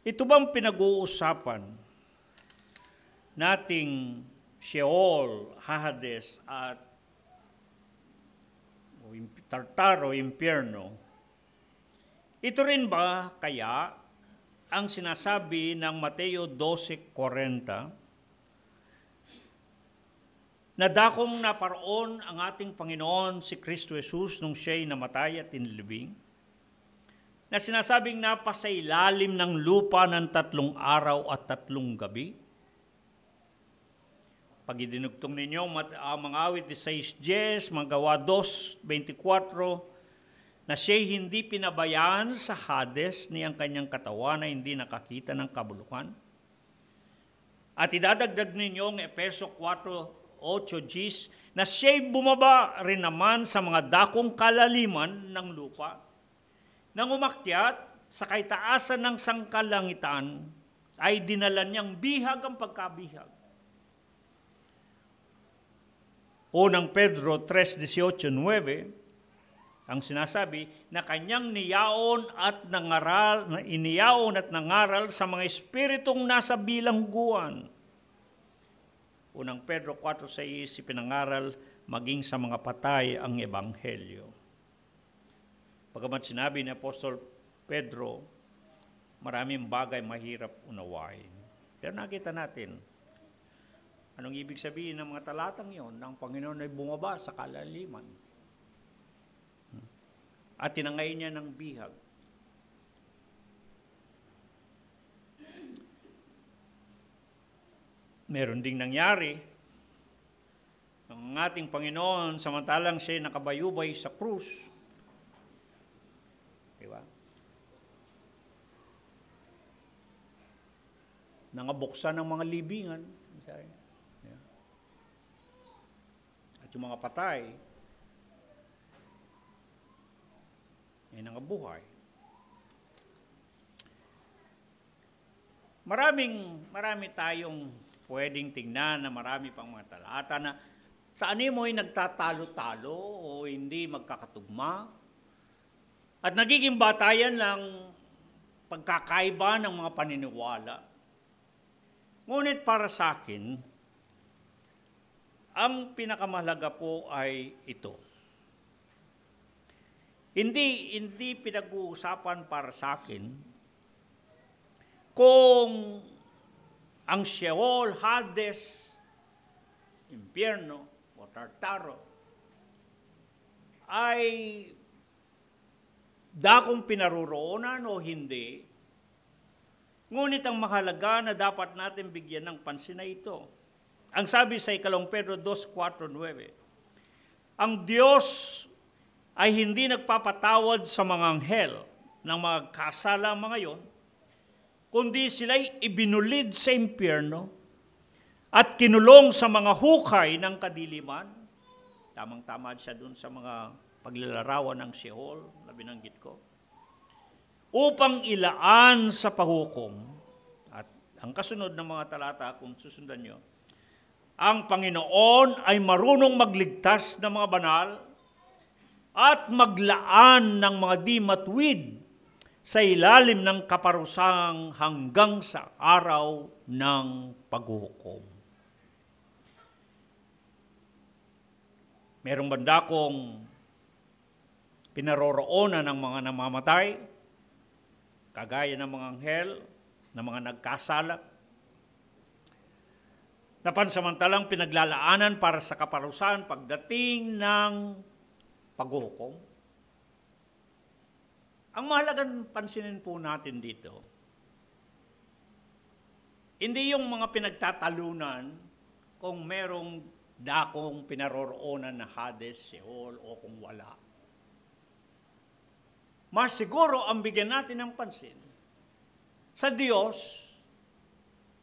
Ito bang pinag-uusapan nating Sheol, Hades at Tartaro, impyerno? Ito rin ba kaya ang sinasabi ng Mateo 12:40 na dakong naparoon ang ating Panginoon si Kristo Jesus nung siya'y namatay at inilibing? Na sinasabing napasa ilalim ng lupa ng 3 araw at 3 gabi? Pag idinugtong ninyo mga awit 16:10, mga Gawa 2:24, na siya'y hindi pinabayaan sa Hades ni ang kanyang katawan na hindi nakakita ng kabulukan. At idadagdag ninyo ang Efeso 4:8, na siya'y bumaba rin naman sa mga dakong kalaliman ng lupa, nang umakyat sa kaitaasan ng sangkalangitan, ay dinala niyang bihag ang pagkabihag. Unang Pedro 3:18-9, ang sinasabi na kanyang iniyaon at nangaral sa mga espiritong nasa bilangguan. Unang Pedro 4:6, pinangaral maging sa mga patay ang ebanghelyo. Pagamat sinabi ni Apostol Pedro, maraming bagay mahirap unawain. Pero nakita natin, anong ibig sabihin ng mga talatang yon? Ng Panginoon ay bumaba sa kalaliman at tinangay niya ng bihag. Meron ding nangyari ng ating Panginoon samantalang siya nakabayubay sa krus. Diba? Nangabuksan ng mga libingan. At yung mga patay ay nangabuhay. marami tayong pwedeng tingnan na marami pang mga talata na saan mo ay nagtatalo-talo o hindi magkakatugma. At nagiging batayan ng pagkakaiba ng mga paniniwala. Ngunit para sa akin, ang pinakamahalaga po ay ito. Hindi pinag-uusapan para sa akin kung ang Sheol, Hades, Impyerno o Tartaro ay dakong pinaroroonan o hindi. Ngunit ang mahalaga na dapat natin bigyan ng pansin na ito. Ang sabi sa 2 Pedro 2:4-9, ang Diyos ay hindi nagpapatawad sa mga anghel ng mga kasala mga yon, kundi sila'y ibinulid sa impyerno at kinulong sa mga hukay ng kadiliman. Tamang-tama siya dun sa mga paglalarawan ng Sheol na binanggit ko, upang ilaan sa pahukom. At ang kasunod ng mga talata, kung susundan nyo, ang Panginoon ay marunong magligtas ng mga banal at maglaan ng mga di matuwid sa ilalim ng kaparusang hanggang sa araw ng paghukom. Merong banda kong pinaroroonan ng mga namamatay, kagaya ng mga anghel, ng mga nagkasala, na pansamantalang pinaglalaanan para sa kaparusahan pagdating ng paghukom. Ang mahalagang pansinin po natin dito, hindi yung mga pinagtatalunan kung merong dakong pinaroroonan na Hades, Sheol o kung wala. Mas siguro ang bigyan natin ng pansin sa Diyos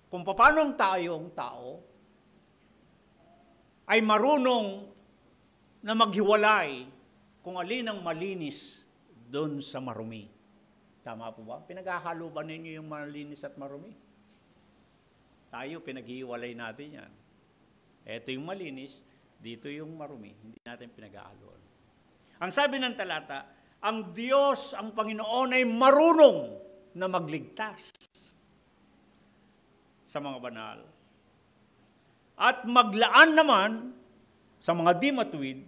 kung paano tayong tao ay marunong na maghiwalay kung alin ang malinis doon sa marumi. Tama po ba? Pinaghahalo ba ninyo yung malinis at marumi? Tayo, pinaghiwalay natin yan. Ito yung malinis, dito yung marumi. Hindi natin pinaghahaloan. Ang sabi ng talata, ang Diyos, ang Panginoon ay marunong na magligtas sa mga banal. At maglaan naman sa mga di matuwid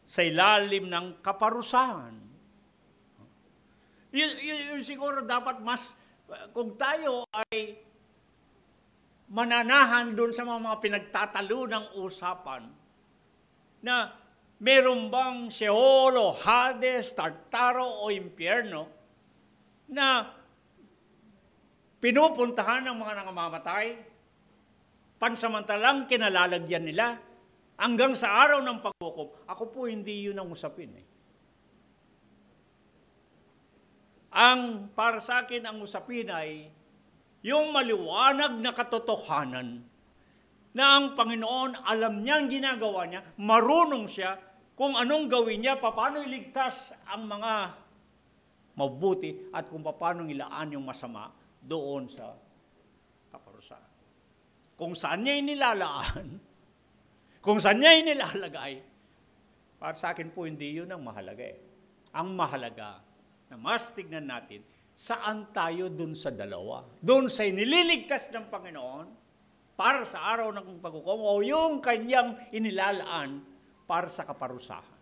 sa ilalim ng kaparusahan. Yun siguro dapat mas, kung tayo ay mananahan doon sa mga pinagtatalo ng usapan, na meron bang Sheol o Hades, Tartaro o Impyerno na pinupuntahan ng mga nangangamatay, pansamantalang kinalalagyan nila hanggang sa araw ng paghukom. Ako po hindi yun ang usapin. Para sa akin, ang usapin ay yung maliwanag na katotohanan na ang Panginoon, alam niya ang ginagawa niya, marunong siya kung anong gawin niya, paano iligtas ang mga mabuti at kung paano ilaan yung masama doon sa kaparusahan. Kung saan niya inilalaan, kung saan niya inilalagay, para sa akin po hindi yun ang mahalaga. Ang mahalaga na mas tignan natin, saan tayo dun sa dalawa? Doon sa inililigtas ng Panginoon para sa araw ng paghukom o yung kanyang inilalaan para sa kaparusahan.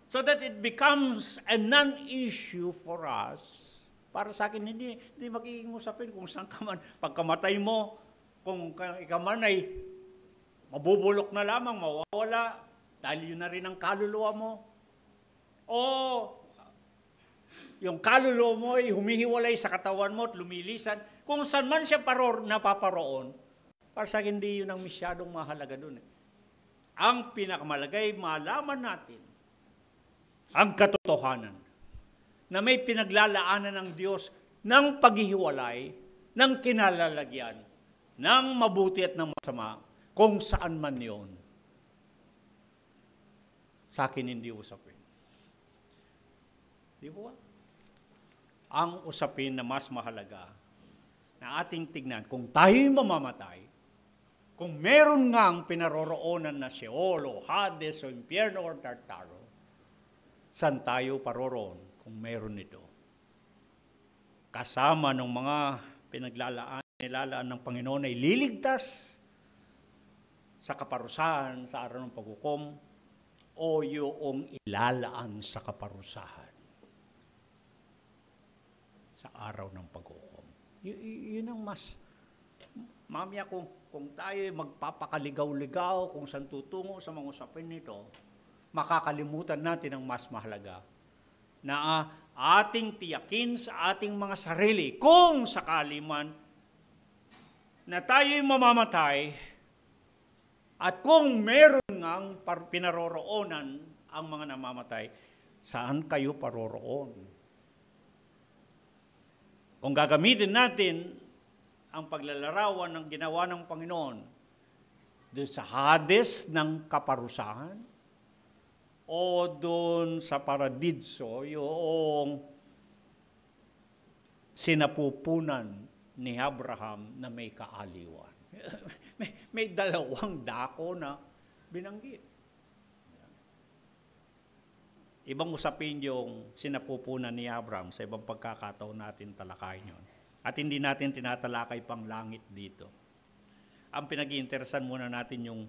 So that it becomes a non-issue for us. Para sa akin, hindi magiging usapin kung saan ka man. Pagkamatay mo, kung ikaw man ay mabubulok na lamang, mawawala, dahil yun na rin ang kaluluwa mo. O yung kaluluwa mo ay humihiwalay sa katawan mo at lumilisan. Kung saan man siya napaparoon, para sa akin, hindi yun ang masyadong mahalaga dun. Ang pinakamalagay, malaman natin ang katotohanan na may pinaglalaanan ng Diyos ng paghihiwalay, ng kinalalagyan, ng mabuti at ng masama, kung saan man yon. Sa akin hindi usapin. Di ba? ang usapin na mas mahalaga na ating tignan. Kung tayo'y mamamatay, kung meron ngang pinaroroonan na Sheol o Hades o Impyerno o Tartaro, saan tayo paroroon kung meron nito? Kasama ng mga nilalaan ng Panginoon ay liligtas sa kaparusahan sa araw ng paghukom o yung ilalaan sa kaparusahan sa araw ng paghukom. Yun ang mas, mamaya kung tayo magpapakaligaw-ligaw kung saan tutungo sa mga usapin nito, makakalimutan natin ang mas mahalaga na ating tiyakin sa ating mga sarili kung sakali man na tayo'y mamamatay at kung meron ngang pinaroroonan ang mga namamatay, saan kayo paroroon? Kung gagamitin natin ang paglalarawan ng ginawa ng Panginoon doon sa Hades ng kaparusahan o doon sa paradiso, yung sinapupunan ni Abraham na may kaaliwan. may dalawang dako na binanggit. Ibang usapin yung sinapupunan ni Abraham sa ibang pagkakataon natin talakayin yun. At hindi natin tinatalakay pang langit dito. Ang pinag-iinteresan muna natin yung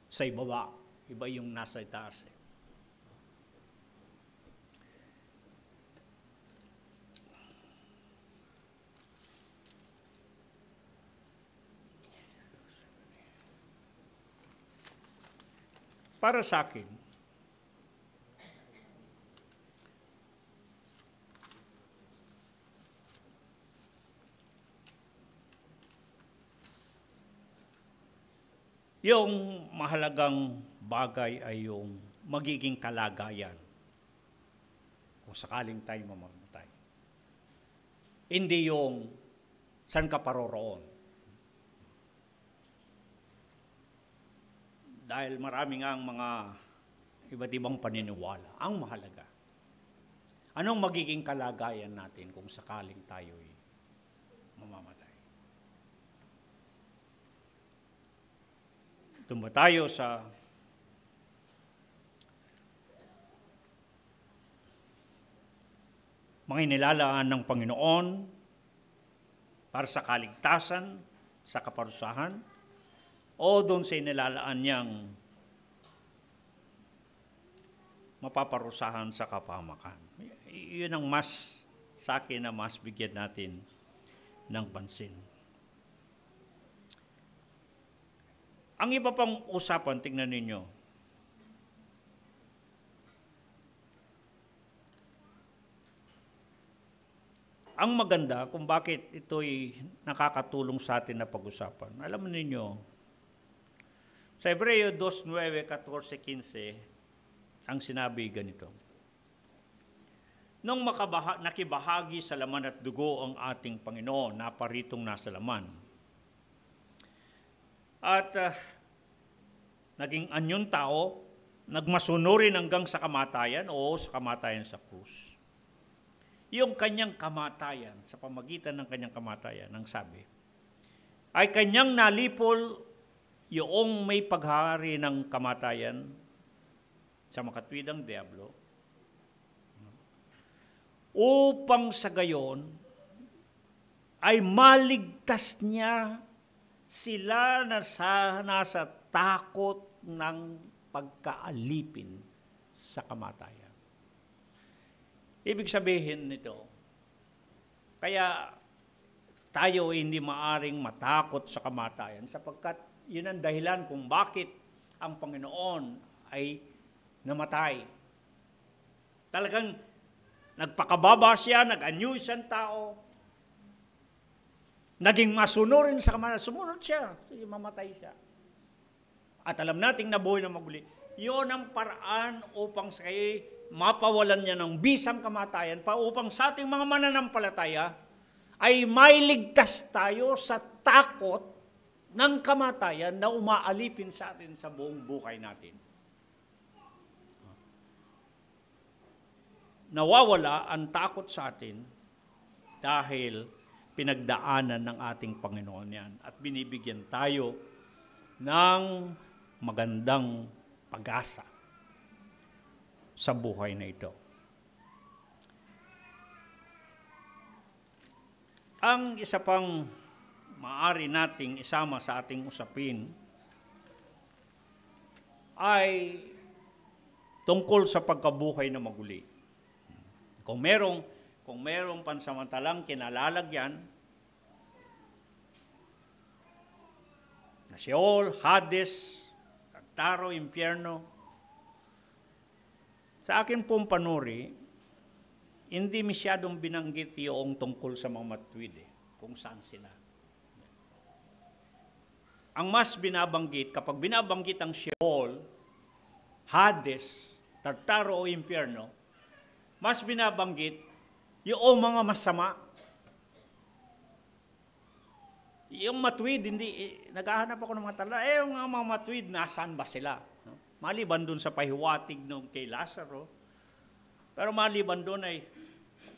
sa ibaba. Iba yung nasa itaas. Para sa akin, yung mahalagang bagay ay yung magiging kalagayan kung sakaling tayo mamamatay. Hindi yung saan ka paroroon. Dahil marami nga ang mga iba't ibang paniniwala. Ang mahalaga, anong magiging kalagayan natin kung sakaling tayo'y mamamatay? Doon ba tayo sa mga inilalaan ng Panginoon para sa kaligtasan, sa kaparusahan, o doon sa inilalaan niyang mapaparusahan sa kapahamakan? Yun ang mas sa akin na mas bigyan natin ng pansin. Ang iba pang usapan, tingnan ninyo. Ang maganda kung bakit ito'y nakakatulong sa atin na pag-usapan. Alam ninyo, sa Hebreo 2:9, 14, 15, ang sinabi ganito. Nung nakibahagi sa laman at dugo ang ating Panginoon, naparitong nasa laman. At naging anyong tao, nagmasunurin hanggang sa kamatayan o sa kamatayan sa krus. Yung kanyang kamatayan, sa pamagitan ng kanyang kamatayan, ang sabi, ay kanyang nalipol yung may paghari ng kamatayan sa makatwidang diablo, upang sa gayon ay maligtas niya sila na nasa takot ng pagkaalipin sa kamatayan. Ibig sabihin nito, kaya tayo hindi maaring matakot sa kamatayan sapagkat yun ang dahilan kung bakit ang Panginoon ay namatay. Talagang nagpakababa siya, nag-anyo siyang tao, naging masunurin sa kamatayan, sumunod siya, mamatay siya. At alam nating nabuhay na maguli. Yun ang paraan upang sa mapawalan niya ng bisang kamatayan, upang sa ating mga mananampalataya ay mailigtas tayo sa takot ng kamatayan na umaalipin sa atin sa buong buhay natin. Nawawala ang takot sa atin dahil pinagdaanan ng ating Panginoon yan at binibigyan tayo ng magandang pag-asa sa buhay na ito. Ang isa pang maaari nating isama sa ating usapin ay tungkol sa pagkabuhay na maguli. Kung merong pansamantalang kinalalagyan na Sheol, Hades, Tartaro, Impyerno, sa akin pong panuri, hindi masyadong binanggit yung tungkol sa mga matuwid, kung saan sila. Ang mas binabanggit, kapag binabanggit ang Sheol, Hades, Tartaro o Impyerno, mas binabanggit yung mga masama. Yung matuwid, hindi, naghahanap ako ng mga tala, yung mga matuwid, nasaan ba sila? Maliban doon sa pahiwatig nung kay Lazaro, pero maliban doon ay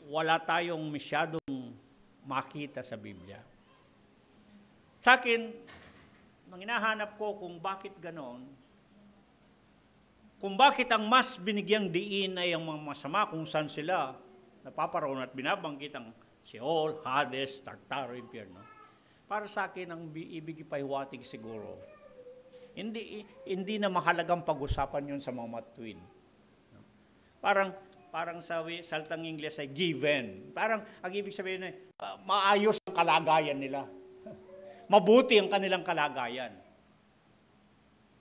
wala tayong masyadong makita sa Biblia. Sa akin, hinahanap ko kung bakit ganon, kung bakit ang mas binigyang diin ay ang mga masama, kung saan sila napaparoon at binabanggit ang Sheol, Hades, Tartaro, Impyerno. Para sa akin, ang ibig ipahiwatig siguro, hindi na mahalagang pag-usapan yun sa mga matuwid. Parang sa saltang Ingles ay given. Parang ang ibig sabihin ay maayos ang kalagayan nila. Mabuti ang kanilang kalagayan.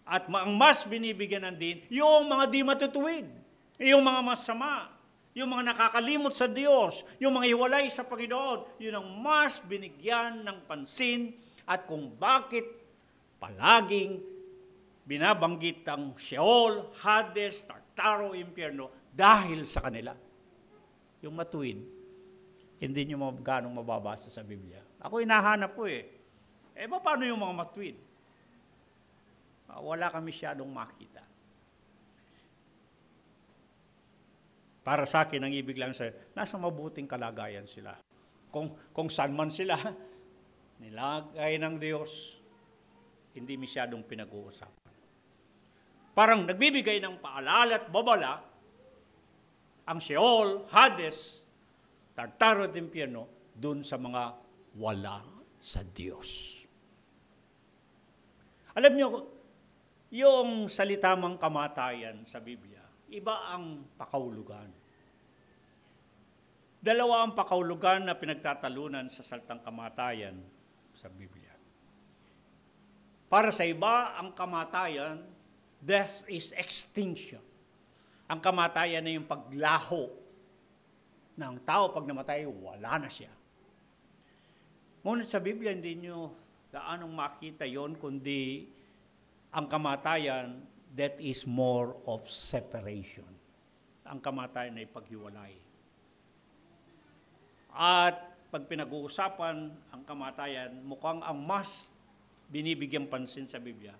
At ang mas binibigyan ng din, yung mga di matutuwid, yung mga masama, yung mga nakakalimot sa Diyos, yung mga hiwalay sa Panginoon, yun ang mas binigyan ng pansin at kung bakit palaging binabanggit ang Sheol, Hades, Tartaro, Impyerno dahil sa kanila. Yung matuwid, hindi nyo ganong mababasa sa Biblia. Ako hinahanap ko paano yung mga matuwid? Wala kami masyadong makita. Para sa akin, ang ibig lang sa'yo, nasa mabuting kalagayan sila. Kung saan man sila, nilagay ng Diyos, hindi masyadong pinag-uusapan. Parang nagbibigay ng paalala at babala, ang Sheol, Hades, Tartaro at Impyerno, dun sa mga wala sa Diyos. Alam niyo, yung salitamang kamatayan sa Biblia, iba ang pakahulugan. Dalawa ang pakahulugan na pinagtatalunan sa salitang kamatayan sa Biblia. Para sa iba, ang kamatayan, death is extinction. Ang kamatayan na yung paglaho ng tao. Pag namatay, wala na siya. Ngunit sa Biblia, hindi nyo gaanong makita yon, kundi ang kamatayan, that is more of separation. Ang kamatayan ay paghiwalay. At pag pinag-uusapan ang kamatayan, mukhang ang mas binibigyang pansin sa Biblia,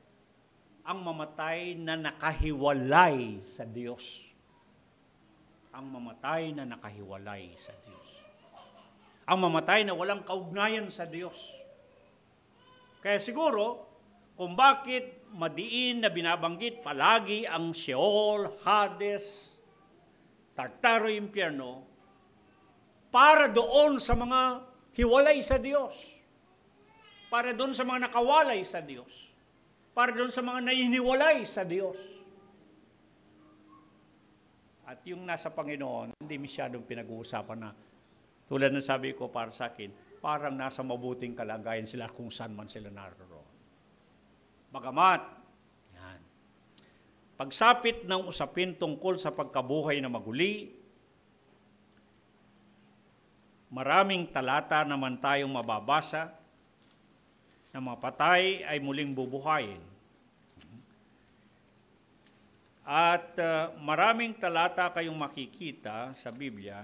ang mamatay na nakahiwalay sa Diyos. Ang mamatay na nakahiwalay sa Diyos. Ang mamatay na walang kaugnayan sa Diyos. Kaya siguro, kung bakit madiin na binabanggit palagi ang Sheol, Hades, Tartaro, Impyerno, para doon sa mga hiwalay sa Diyos. Para doon sa mga nakawalay sa Diyos. Para doon sa mga nainiwalay sa Diyos. At yung nasa Panginoon, hindi masyadong pinag-uusapan na, tulad ng sabi ko para sa akin, parang nasa mabuting kalagayan sila kung saan man sila naroon. Bagamat, yan, pagsapit ng usapin tungkol sa pagkabuhay na maguli, maraming talata naman tayong mababasa na mga patay ay muling bubuhayin. At maraming talata kayong makikita sa Biblia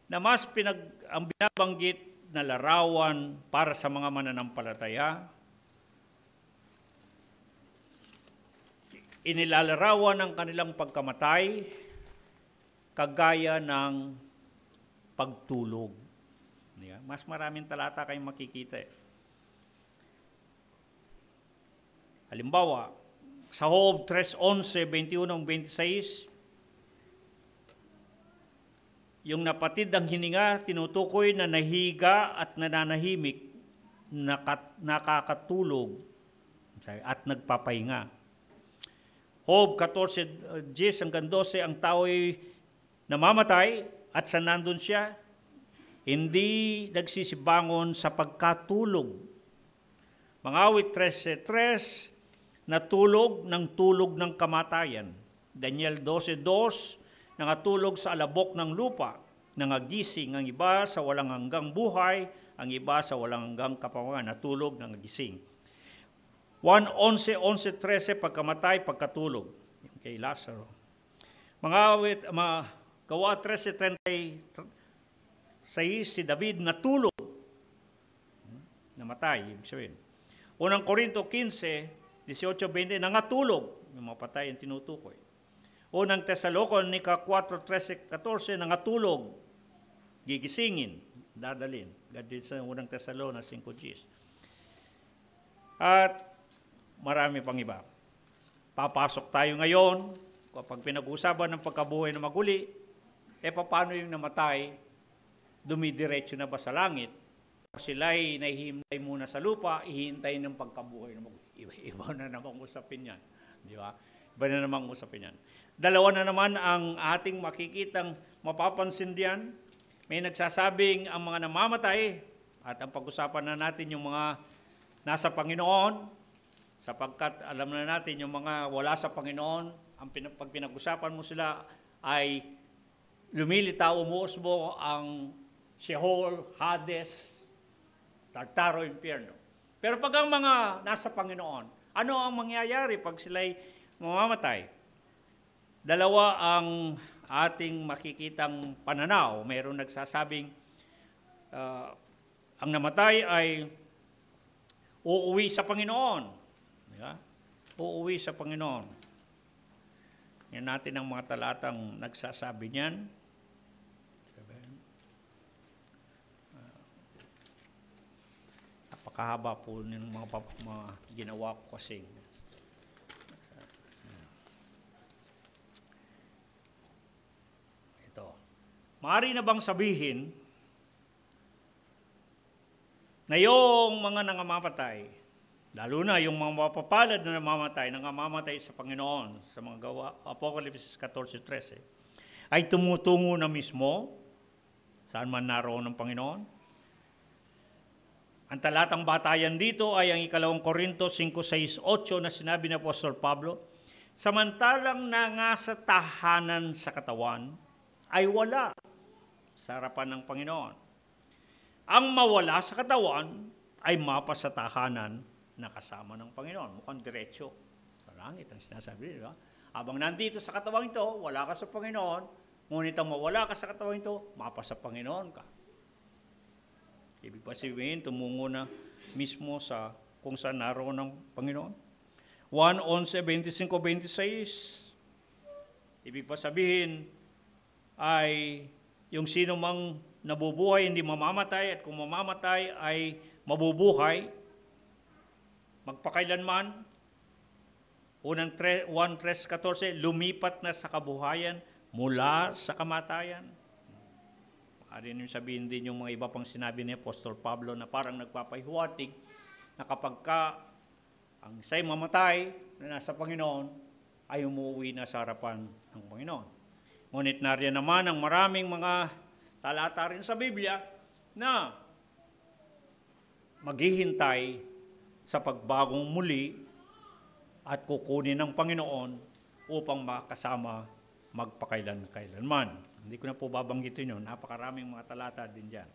na mas ang binabanggit na larawan para sa mga mananampalataya, inilalarawan ng kanilang pagkamatay kagaya ng pagtulog Mas maraming talata kayong makikita. Halimbawa, sa Job 3:11, 21-26, yung napatid ang hininga, tinutukoy na nahiga at nananahimik, nakakatulog at nagpapahinga. Job 14:10-12, ang tao'y namamatay at sa nandun siya, hindi nagsisibangon sa pagkatulog. Mangawit 13:3, natulog ng tulog ng kamatayan. Daniel 12:2, nangatulog sa alabok ng lupa, nangagising ang iba sa walang hanggang buhay, ang iba sa walang hanggang kapawangan, natulog, nangagising. 1:11-13, pagkamatay, pagkatulog. Kay Lazaro. Gawa 13:36, si David natulog, namatay, ibig sabihin. Unang Korinto 15:18-20, nangatulog, yung mga patay ang tinutukoy. Unang Tesalonica 4:13-14, nangatulog, gigisingin, dadalhin. Gadit sa unang Tesalonica 5:10. At marami pang iba. Papasok tayo ngayon, kapag pinag-uusapan ng pagkabuhay na maguli, paano yung namatay, dumidiretso na ba sa langit? Sila'y nahihimlay muna sa lupa, ihintay ng pagkabuhay na maguli. Iba na namang usapin yan. Di ba? Iba na namang usapin yan. Dalawa na naman ang ating makikitang mapapansin diyan. May nagsasabing ang mga namamatay, at ang pag-usapan na natin yung mga nasa Panginoon, sapagkat alam na natin yung mga wala sa Panginoon, pag pinag-usapan mo sila ay lumilitaw, umuusbo ang Sheol, Hades, Tartaro, Impyerno. Pero pag ang mga nasa Panginoon, ano ang mangyayari pag sila'y mamamatay? Dalawa ang ating makikitang pananaw. Mayroong nagsasabing ang namatay ay uuwi sa Panginoon. Diba? Uuwi sa Panginoon. Yan natin ang mga talatang nagsasabi niyan. Napakahaba po ng mga ginawa ko kasi. Ito. Maaari na bang sabihin na yung mga nangangamatay, lalo na yung mga mapapalad na nangangamatay sa Panginoon, sa mga gawa, Apocalypse 14:13, ay tumutungo na mismo saan man naroon ng Panginoon? Ang talatang batayan dito ay ang 2 Korinto 5:6-8 na sinabi ni Apostol Pablo, samantalang nangasa tahanan sa katawan ay wala sa harapan ng Panginoon. Ang mawala sa katawan ay mapa sa tahanan na kasama ng Panginoon. Mukhang diretsyo sa langit ang sinasabi, di ba? Habang nandito sa katawan ito, wala ka sa Panginoon, ngunit ang mawala ka sa katawan ito, mapa sa Panginoon ka. Ibig pa sabihin, tumungo na mismo sa kung saan naroon ng Panginoon. 1:11-25-26, ibig pa sabihin ay yung sino mang nabubuhay hindi mamamatay, at kung mamamatay ay mabubuhay magpakailanman. Unang 1:13-14, lumipat na sa kabuhayan mula sa kamatayan. Maaari nyo sabihin din yung mga iba pang sinabi ni Apostol Pablo na parang nagpapahiwatig na kapag ang isa'y mamatay na nasa Panginoon ay umuwi na sa harapan ng Panginoon. Ngunit nariyan naman ang maraming mga talata rin sa Biblia na maghihintay sa pagbagong muli at kukunin ng Panginoon upang makasama magpakailan-kailanman. Hindi ko na po babanggitin yun. Napakaraming mga talata din dyan.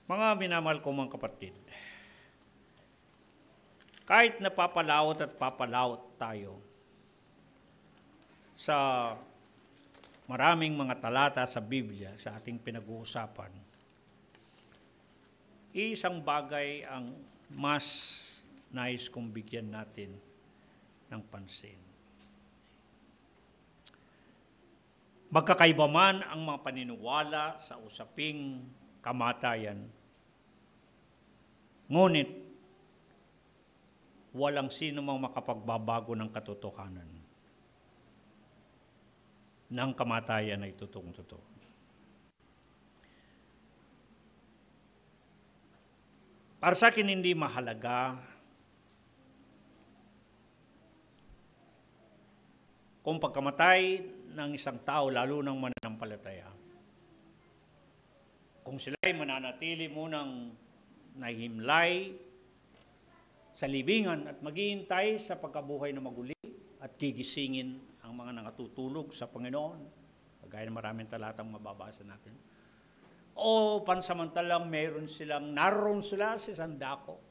Mga minamahal ko mga kapatid, kahit napapalaot at papalaot tayo sa maraming mga talata sa Biblia sa ating pinag-uusapan, isang bagay ang mas nais kong bigyan natin ng pansin. Magkakaiba man ang mga paniniwala sa usaping kamatayan. Ngunit, walang sino mang makapagbabago ng katotohanan ng kamatayan ay totoong-totoo. Para sa akin, hindi mahalaga kung pagkamatay ng isang tao, lalo ng mananampalataya, kung sila ay mananatili munang nahimlay sa libingan at maghihintay sa pagkabuhay na maguli at gigisingin ang mga nangatutulog sa Panginoon, kagaya ng maraming talatang mababasa natin, o pansamantalang meron silang, naroon sila sa isang dako.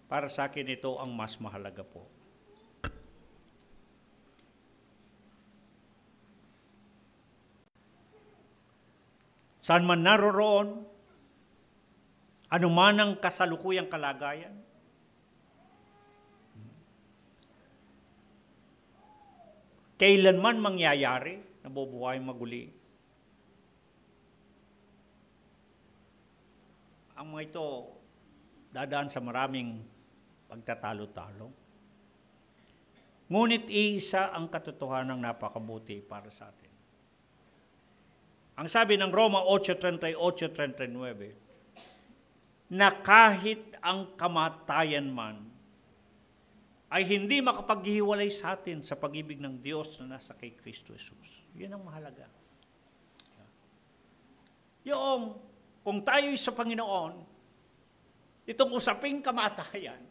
Para sa akin, ito ang mas mahalaga po. Saan man naroroon, anuman ang kasalukuyang kalagayan, kailanman mangyayari, nabubuhay maguli. Ang mga ito, dadaan sa maraming pagtatalo-talo. Ngunit isa ang katotohanang napakabuti para sa atin. Ang sabi ng Roma 8:38-39, na kahit ang kamatayan man ay hindi makapaghiwalay sa atin sa pag-ibig ng Diyos na nasa kay Kristo Jesus. Yan ang mahalaga. Yung kung tayo'y sa Panginoon, itong usaping kamatayan,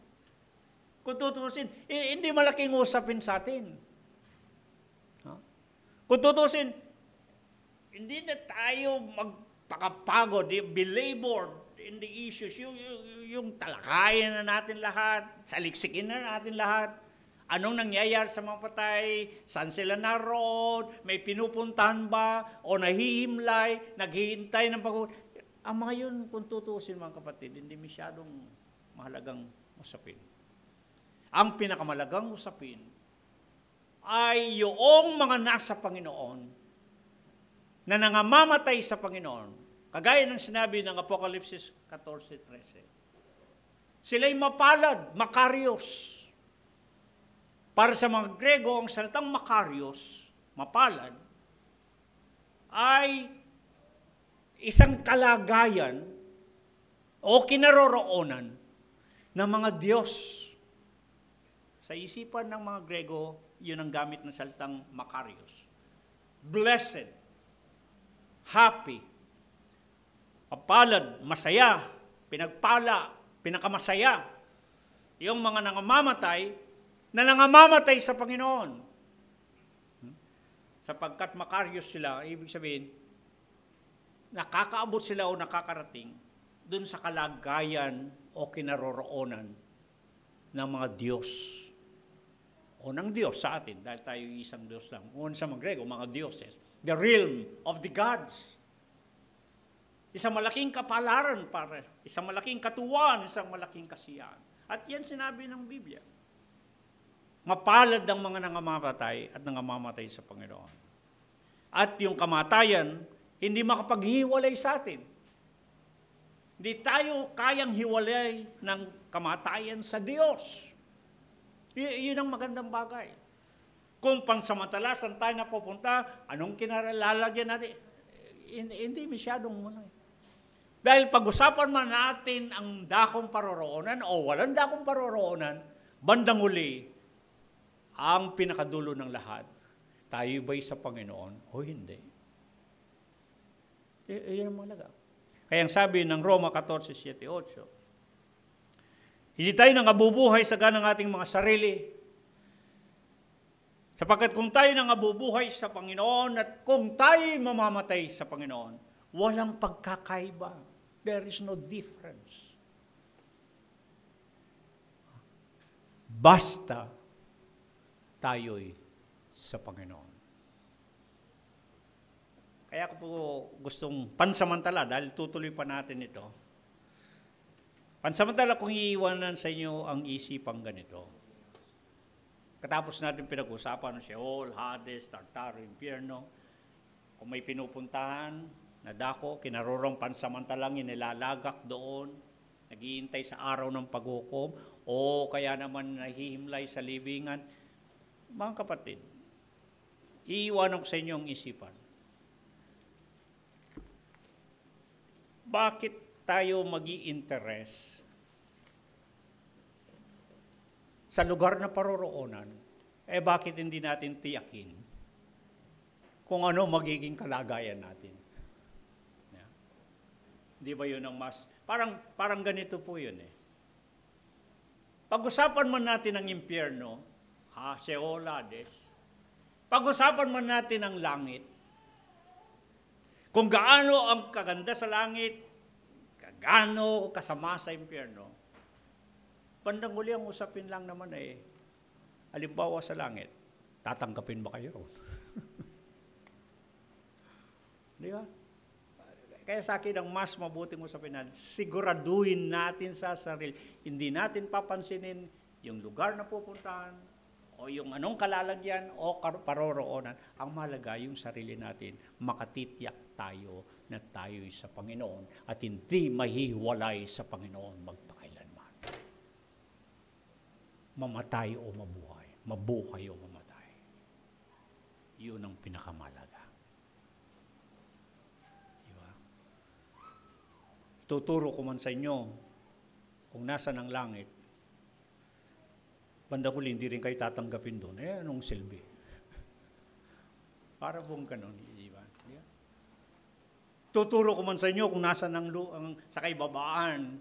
kung tutusin, hindi malaking usapin sa atin. Kung tutusin, hindi na tayo magpakapagod, belabored in the issues, yung talakayan na natin lahat, saliksikin na natin lahat, anong nangyayari sa mga patay, saan sila naroon, may pinupuntahan ba, o nahihimlay, naghihintay ng pag-uwi. Ang mga yun, kung tutusin mga kapatid, hindi masyadong mahalagang usapin. Ang pinakamalagang usapin ay yung mga nasa Panginoon, na nangamamatay sa Panginoon, kagaya ng sinabi ng Apokalipsis 14:13. Sila'y mapalad, makarios. Para sa mga Grego, ang salitang makarios, mapalad, ay isang kalagayan o kinaroroonan ng mga Diyos. Sa isipan ng mga Grego, yun ang gamit ng salitang makarios. Blessed, happy, mapalad, masaya, pinagpala, pinakamasaya, yung mga nangamamatay na nangamamatay sa Panginoon. Sapagkat makarios sila, ibig sabihin, nakakaabot sila o nakakarating dun sa kalagayan o kinaroroonan ng mga Diyos o ng Diyos sa atin, dahil tayo isang Diyos lang. O sa mga Grego, mga dioses. The realm of the gods. Isang malaking kapalaran para, isang malaking katuwaan, isang malaking kasiyahan. At yan sinabi ng Biblia. Mapalad ang mga nangamamatay at nangamamatay sa Panginoon. At yung kamatayan, hindi makapaghiwalay sa atin. Hindi tayo kayang hiwalay ng kamatayan sa Diyos. Yun ang magandang bagay. Kung pansamantala, saan tayo napupunta, anong kinalalagyan natin? Hindi masyadong muna. Dahil pag-usapan man natin ang dakong paroroonan o walang dakong paroroonan, bandang uli, ang pinakadulo ng lahat, tayo ba'y sa Panginoon o hindi? Iyan ang mahalaga. Kaya ang sabi ng Roma 14:7-8, hindi tayo nangabubuhay sa ganang ating mga sarili, sapagkat kung tayo nangabubuhay sa Panginoon at kung tayo mamamatay sa Panginoon, walang pagkakaiba. There is no difference. Basta tayo'y sa Panginoon. Kaya ko po gustong pansamantala, dahil tutuloy pa natin ito, pansamantala kung iiwanan sa inyo ang isipang ganito. Katapos natin pinag-usapan ng Sheol, Hades, Tartaro, Impyerno, kung may pinupuntahan na dako, kinarorong pansamantalang inilalagak doon, naghihintay sa araw ng paghukom, o kaya naman nahihimlay sa libingan. Mga kapatid, iiwanan ko sa inyo ang isipan. Bakit tayo mag-i-interest sa lugar na paroroonan? Bakit hindi natin tiyakin kung ano magiging kalagayan natin? Yeah. Di ba yun ang mas... Parang ganito po yun eh. Pag-usapan man natin ang impyerno, Sheol, Hades, pag-usapan man natin ang langit, kung gaano ang kaganda sa langit, gaano kasama sa impyerno, bandang huli ang usapin lang naman halimbawa sa langit, tatanggapin ba kayo? Di ba? Kaya sa akin, ang mas mabuting usapin natin, siguraduhin natin sa sarili, hindi natin papansinin yung lugar na pupuntahan, o yung anong kalalagyan o paroroonan. Ang mahalaga yung sarili natin, makatitiyak tayo na tayo'y sa Panginoon at hindi mahiwalay sa Panginoon magpakailanman. Mamatay o mabuhay, mabuhay o mamatay. Yun ang pinakamahalaga. Diba? Tuturo ko man sa inyo kung nasa ng langit, bandang huli, hindi rin kayo tatanggapin doon. Anong silbi? Para pong ganon, isipan. Yeah. Tuturo ko man sa inyo kung nasa sa kaibabaan,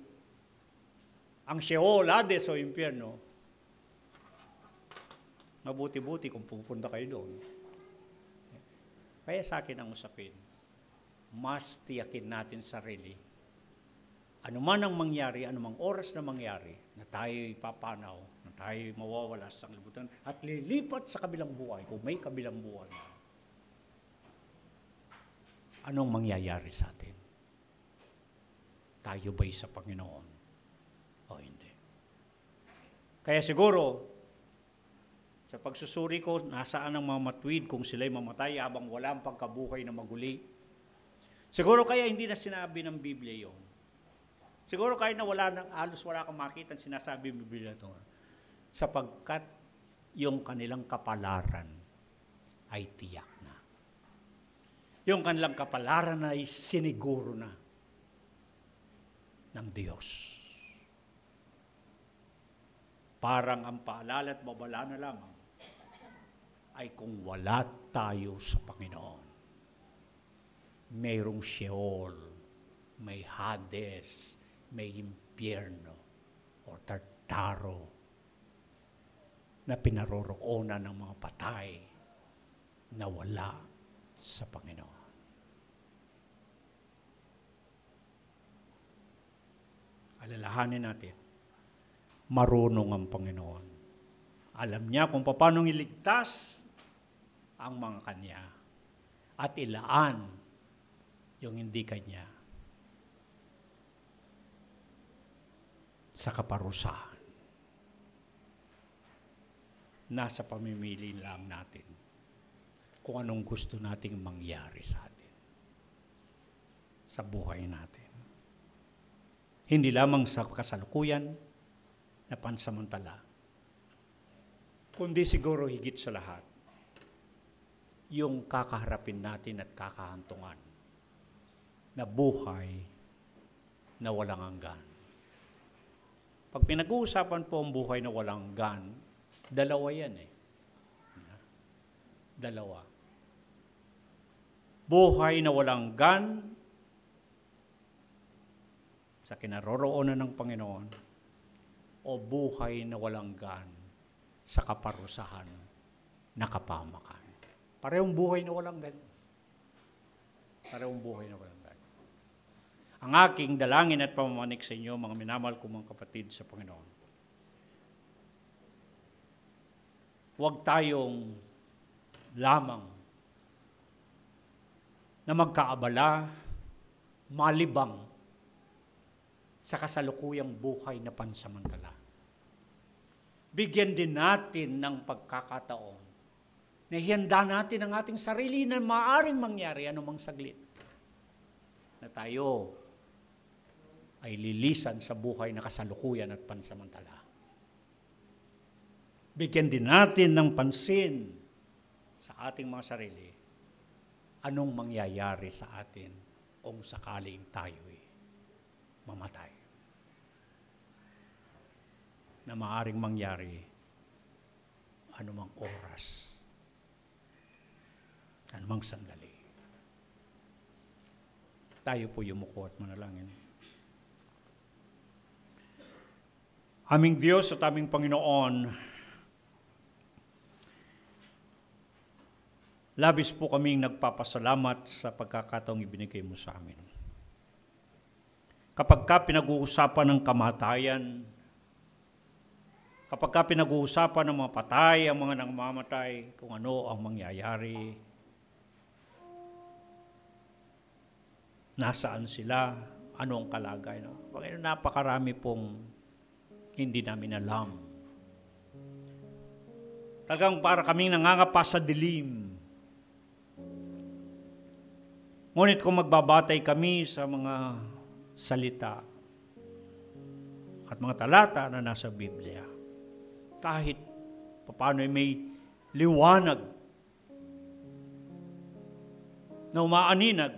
ang Sheol, Hades o Impyerno. Mabuti-buti kung pupunta kayo doon. Kaya sa akin ang usapin, mas tiyakin natin sarili. Ano man ang mangyari, anumang oras na mangyari, na tayo'y papanaw, na tayo'y mawawala sa sanglibutan, at lilipat sa kabilang buhay, kung may kabilang buhay. Anong mangyayari sa atin? Tayo ba'y sa Panginoon o hindi? Kaya siguro, sa pagsusuri ko, nasaan ang mga matuwid kung sila'y mamatay habang walang pagkabuhay na maguli? Siguro kaya hindi na sinabi ng Biblia yun. Siguro kahit na halos wala kang makita ang sinasabi ng Biblia ito. Sapagkat yung kanilang kapalaran ay tiyak na. Yung kanilang kapalaran ay siniguro na ng Diyos. Parang ang paalala at babala na lamang ay kung wala tayo sa Panginoon. Mayroong Sheol, may Hades, may impyerno o Tartaro na pinaroroonan ng mga patay na wala sa Panginoon. Alalahanin natin, marunong ang Panginoon. Alam niya kung paano iligtas ang mga kanya at ilaan yung hindi kanya sa kaparusahan. Nasa pamimili lang natin kung anong gusto nating mangyari sa atin, sa buhay natin. Hindi lamang sa kasalukuyan na pansamantala, kundi siguro higit sa lahat, yung kakaharapin natin at kakahantungan na buhay na walang hanggan. Pag pinag-uusapan po ang buhay na walang hanggan, dalawa yan Dalawa. Buhay na walang hanggan sa kinaroroonan ng Panginoon o buhay na walang hanggan sa kaparusahan na kapahamakan. Parehong buhay na walang hanggan. Parehong buhay na walang hanggan. Ang aking dalangin at pamamanik sa inyo, mga minamahal ko mga kapatid sa Panginoon. Huwag tayong lamang na magkaabala, malibang sa kasalukuyang buhay na pansamantala. bigyan din natin ng pagkakataon na ihanda natin ang ating sarili na maaaring mangyari anumang saglit na tayo ay lilisan sa buhay na kasalukuyan at pansamantala. Bigyan din natin ng pansin sa ating mga sarili anong mangyayari sa atin kung sakaling tayo'y mamatay. Na maaaring mangyari anumang oras, anumang sandali. Tayo po yumuko at manalangin. Aming Diyos at aming Panginoon, labis po kaming nagpapasalamat sa pagkakataong ibinigay mo sa amin. Kapag ka pinag-uusapan ng kamatayan, kapag ka pinag-uusapan ng mga patay, ang mga nangmamatay, kung ano ang mangyayari, nasaan sila, ano ang kalagayan. Panginoon, napakarami pong hindi namin alam. Talagang para kaming nangangapa sa dilim. Ngunit kung magbabatay kami sa mga salita at mga talata na nasa Biblia, kahit paano may liwanag na umaaninag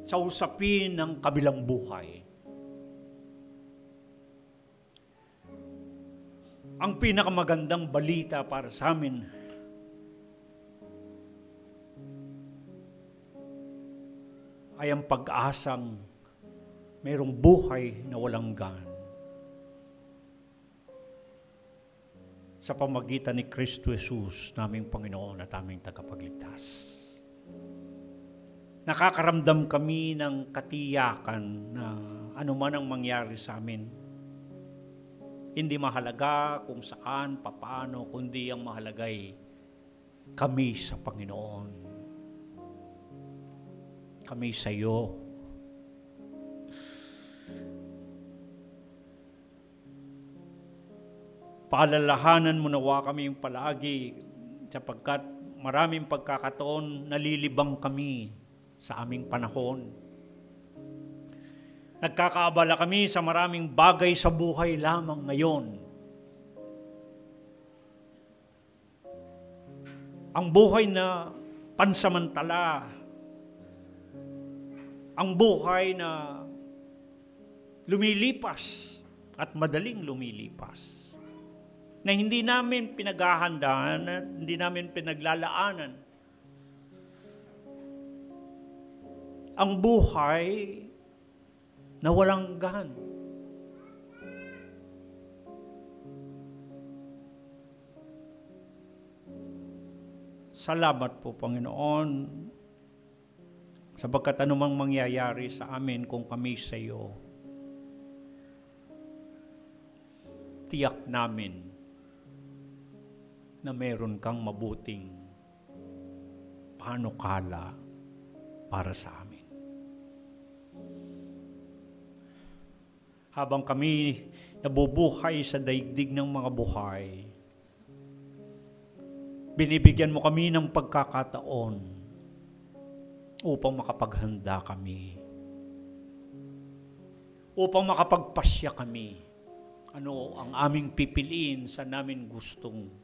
sa usapin ng kabilang buhay. Ang pinakamagandang balita para sa amin ay ang pag-asang mayroong buhay na walang hanggan sa pamagitan ni Kristo Jesus, naming Panginoon at aming tagapagligtas. Nakakaramdam kami ng katiyakan na anuman ang mangyari sa amin, hindi mahalaga kung saan, papaano, kundi ang mahalagay kami sa Panginoon. Kami sa iyo. Paalalahanan mo nawa kami palagi sapagkat maraming pagkakataon nalilibang kami sa aming panahon. Nagkakaabala kami sa maraming bagay sa buhay lamang ngayon. Ang buhay na pansamantala, ang buhay na lumilipas at madaling lumilipas, na hindi namin pinaghahandaan at hindi namin pinaglalaanan. Ang buhay na walang hanggan. Salamat po, Panginoon, sapagkat anumang mangyayari sa amin kung kami sa iyo, tiyak namin na meron kang mabuting panukala para sa amin. Habang kami nabubuhay sa daigdig ng mga buhay, binibigyan mo kami ng pagkakataon upang makapaghanda kami, upang makapagpasya kami. Ano ang aming pipiliin sa namin gustong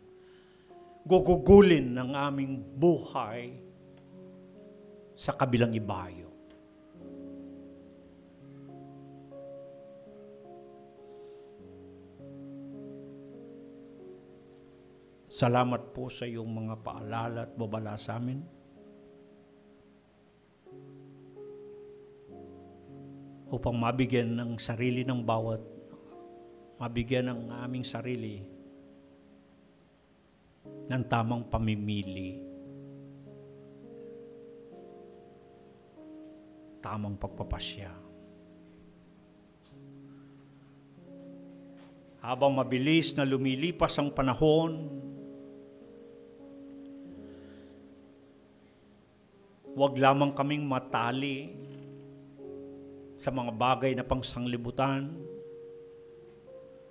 gugugulin ng aming buhay sa kabilang ibayo. Salamat po sa iyong mga paalala at babala sa amin. Upang mabigyan ng sarili ng bawat, mabigyan ng aming sarili ng tamang pamimili, tamang pagpapasya. Habang mabilis na lumilipas ang panahon, huwag lamang kaming matali sa mga bagay na pangsanglibutan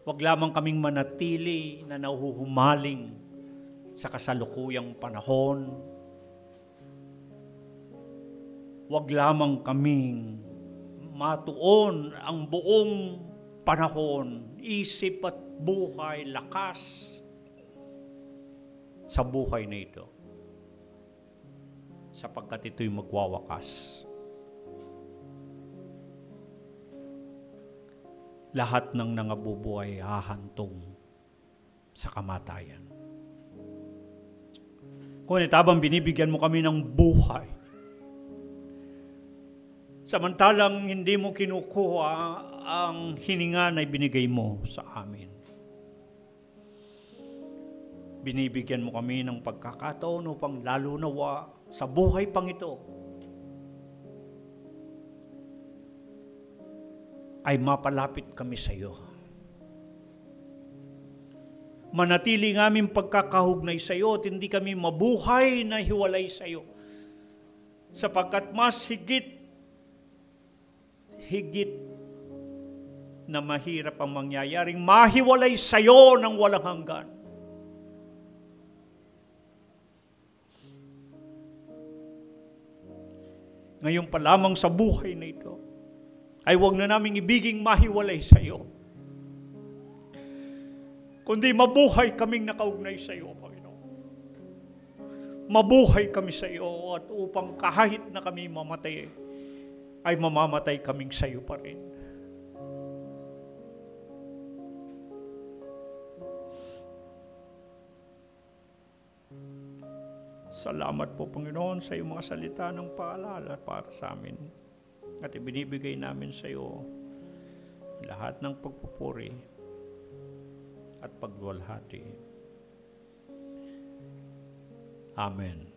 Huwag lamang kaming manatili na nahuhumaling sa kasalukuyang panahon. Huwag lamang kaming matuon ang buong panahon, isip at buhay, lakas sa buhay na ito. Sapagkat ito'y magwawakas. Lahat ng nangabubuhay hahantong sa kamatayan. Ngunit habang binibigyan mo kami ng buhay, samantalang hindi mo kinukuha ang hininga na ibinigay mo sa amin. Binibigyan mo kami ng pagkakataon upang lalo nawa sa buhay pang ito ay mapalapit kami sa iyo. Manatili ng aming pagkakahugnay sa iyo at hindi kami mabuhay na hiwalay sa iyo. Sapagkat mas higit na mahirap ang mangyayaring mahiwalay sa iyo ng walang hanggan. Ngayon pa lamang sa buhay na ito, ay huwag na naming ibiging mahiwalay sa iyo, kundi mabuhay kaming nakaugnay sa iyo, Panginoon. Mabuhay kami sa iyo at upang kahit na kami mamatay, ay mamamatay kaming sa iyo pa rin. Salamat po, Panginoon, sa iyong mga salita ng paalala para sa amin. At ibinibigay namin sa iyo lahat ng pagpupuri at pagluwalhati. Amen.